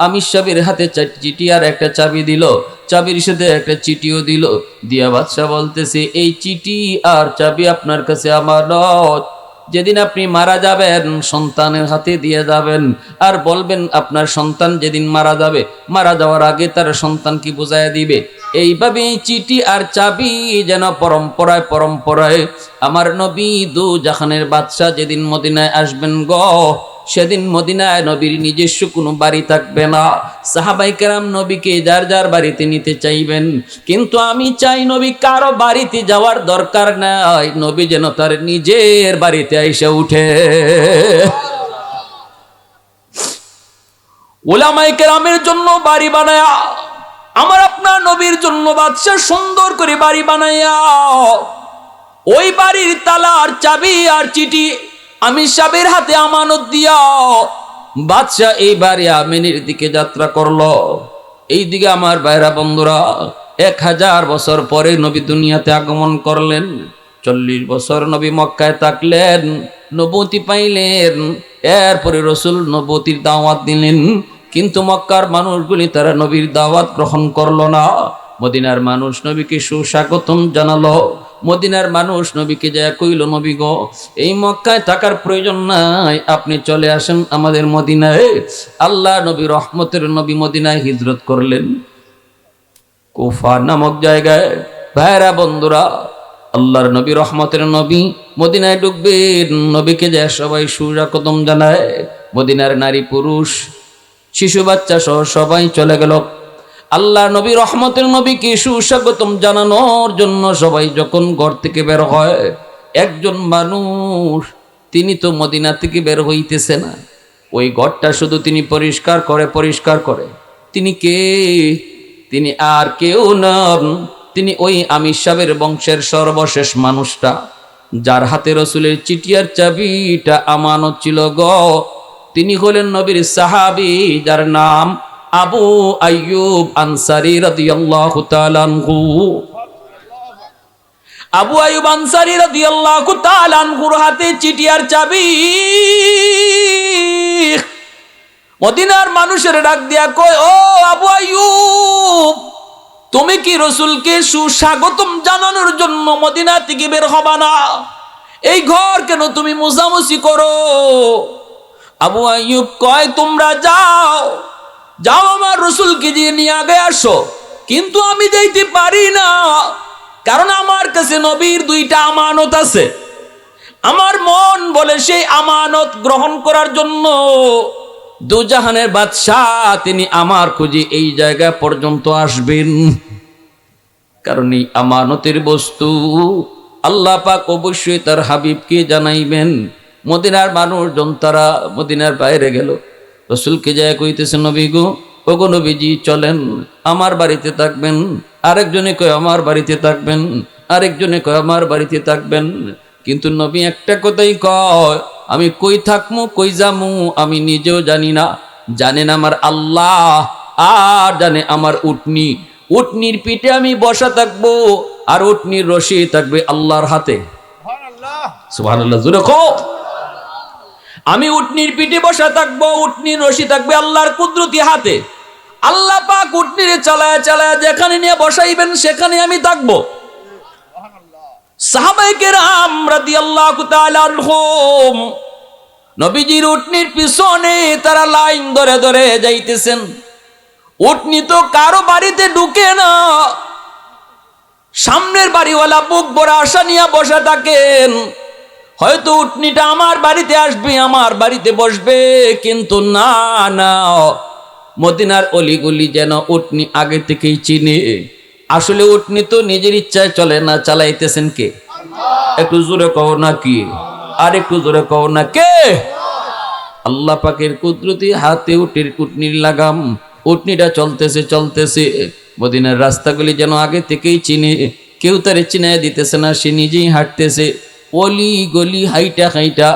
আমির সাহেবের হাতে চিঠি আর একটা চাবি দিল। চাবির সাথে একটা চিঠিও দিল। দিয়া বাদশাহ বলতেছে এই চিঠি আর চাবি আপনার কাছে আমানত। যেদিন আপনি মারা যাবেন সন্তানের হাতে দিয়ে যাবেন আর বলবেন আপনার সন্তান যেদিন মারা যাবে মারা যাওয়ার আগে তার সন্তান কি বুঝাইয়া দিবে। এইভাবে চিঠি আর চাবি যেন পরম্পরায় পরম্পরায় আমার নবী দু জাহানের বাদশাহ যেদিন মদিনায় আসবেন গো সেদিন মদিনায় নবীর নিজস্ব কোনো বাড়ি থাকবে না। সাহাবায়ে কেরাম নবীকে যার যার বাড়িতে নিতে চাইবেন, কিন্তু আমি চাই নবী কারো বাড়িতে যাওয়ার দরকার নাই, নবী যেন তার নিজের বাড়িতে এসে উঠে। উলামায়ে কেরামের জন্য বাড়ি বানায়া আমার আপনার নবীর জন্য বাদশা সুন্দর করে বাড়ি বানায়া ওই বাড়ির তালা আর চাবি আর চিঠি আমির সাহেবের হাতে আমানত দিয়া বাদশাহ এই বাড়ি আমিনের দিকে যাত্রা করলো। এই দিকে আমার ভাইরা বন্ধুরা 1000 বছর পরে নবী দুনিয়াতে আগমন করলেন। 40 বছর নবী মক্কায় থাকলেন, নবুয়তি পাইলেন। এরপরে রসুল নবুয়তির দাওয়াত দিলেন, কিন্তু মক্কার মানুষগুলি তারা নবীর দাওয়াত গ্রহণ করলো না। মদিনার মানুষ নবীকে সুস্বাগতম জানালো। মদিনার মানুষ নবীকে যা কইল নবী গো এই মক্কায় থাকার প্রয়োজন নাই, আপনি চলে আসেন আমাদের মদিনায়। আল্লাহ নবী রহমতের নবী মদিনায় হিজরত করলেন কুফা নামক জায়গায়। ভাইরা বন্ধুরা আল্লাহর নবী রহমতের নবী মদিনায় ঢুকবেন, নবীকে যা সবাই সুস্বাগতম জানায়। মদিনার নারী পুরুষ শিশু বাচ্চা সহ সবাই চলে গেল। আল্লাহ নবী রহমতের নবীকে সুস্বাগতম জানানোর জন্য সবাই যখন ঘর থেকে বের হয়, একজন মানুষ তিনি তো মদিনা থেকে বের হইতেছে না। ওই ঘরটা শুধু তিনি পরিষ্কার করে। তিনি কে? তিনি আর কেউ নন, তিনি ওই আমির সাহেবের বংশের সর্বশেষ মানুষটা যার হাতে রসুলের চিঠি আর চাবিটা আমানত ছিল গো। তিনি হলেন নবীর সাহাবী যার নাম আবু আইয়ুব আনসারী রাদিয়াল্লাহু তাআলা আনহু। আবু আইয়ুব আনসারী রাদিয়াল্লাহু তাআলা আনহুর হাতে চিঠি আর চাবি। মদিনার মানুষের ডাক দিয়া কয়, ও আবু আইয়ুব, তুমি কি রসুলকে সুস্বাগতম জানানোর জন্য মদিনা থেকে বের হবা না? এই ঘর কেন তুমি মুছামুছি করো? আবু আইয়ুব কয়, তোমরা যাও আমার রসুলকে দিয়ে নিয়ে আগে আসো, কিন্তু আমি যাইতে পারি না, কারণ আমার কাছে নবীর 2টা আমানত আছে। আমার মন বলে সেই আমানত গ্রহণ করার জন্য দুজাহানের বাদশাহ তিনি আমার খুঁজে এই জায়গা পর্যন্ত আসবেন, কারণ এই আমানতের বস্তু আল্লাহ পাক অবশ্যই তার হাবিবকে জানাইবেন। মদিনার মানুষজন তারা মদিনার বাইরে গেল, রসুলকে যায় কইতেছে, নবী গো, ওগো নবীজি চলেন, আমার বাড়িতে থাকবেন। আরেকজনে কয় আমার বাড়িতে থাকবেন, আরেকজনে কয় আমার বাড়িতে থাকবেন। কিন্তু নবী একটা কথাই কয়, আমি কই থাকমু কই যামু আমি নিজেও জানি না, জানেন আমার আল্লাহ, আর জানে আমার উটনি। উটনির পিঠে আমি বসা থাকবো, আর উটনির রশি থাকবে আল্লাহর হাতে। সুবহানাল্লাহ, জোরে কও। আমি উটনির পিঠে বসা থাকবো, উটনির রশি থাকবে আল্লাহর কুদরতি হাতে। আল্লাহ পাক উটনিরে চালায়া চালায়া যেখানে নিয়ে বসাইবেন সেখানে আমি থাকবো। সাহাবায়ে কেরাম রাদিয়াল্লাহু তাআলা আনহুম নবীজির উটনির পিছনে তারা লাইন ধরে ধরে যাইতেছেন। উটনি তো কারো বাড়িতে ঢুকে না, সামনের বাড়িওয়ালা বুক ভরা আশা নিয়ে বসে থাকেন, হয়তো উটনিটা আমার বাড়িতে আসবে, আমার বাড়িতে বসবে। কিন্তু না না, মদিনার অলিগলি যেন উটনি আগে থেকেই চিনে। আসলে উটনি তো নিজের ইচ্ছায় চলে না, চালাইতেছেন কে? একটু জোরে কও না কি, আর একটু জোরে কও না কে? আল্লাহ পাকের কুদরতি হাতে উটনির লাগাম। উটনিটা চলতেছে চলতেছে, মদিনার রাস্তাগুলি যেন আগে থেকেই চিনে, কেউ তারে চিনায় দিতেছে না, সে নিজেই হাঁটতেছে অলি গলি হাইটা হাইটা।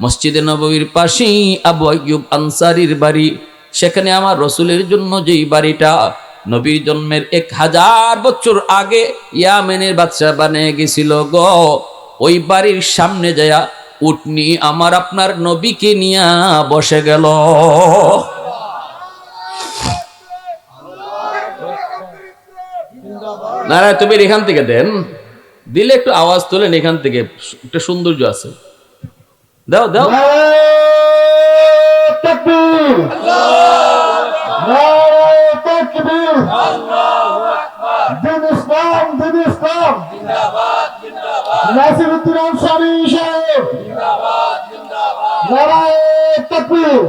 মসজিদে নববীর পাশেই আবু আইয়ুব আনসারীর বাড়ি, সেখানে আমার রসুলের জন্য যেই বাড়িটা নবীর জন্মের 1000 বছর আগে ইয়ামেনের বাদশা বানিয়ে গেছিল গো, ওই বাড়ির সামনে যায়া উটনি আমার আপনার নবীকে নিয়া বসে গেল। নারায় তুমি এখান থেকে দেন, দিলে একটু আওয়াজ তোলেন, এখান থেকে একটা সৌন্দর্য আছে। দাও দাও। তাকবীর, নারায়ে তাকবীর, আল্লাহু আকবার। দিন ইসলাম জিন্দাবাদ, নাসিরউদ্দিন আনসারী সাহেব জিন্দাবাদ, নারায়ে তাকবীর।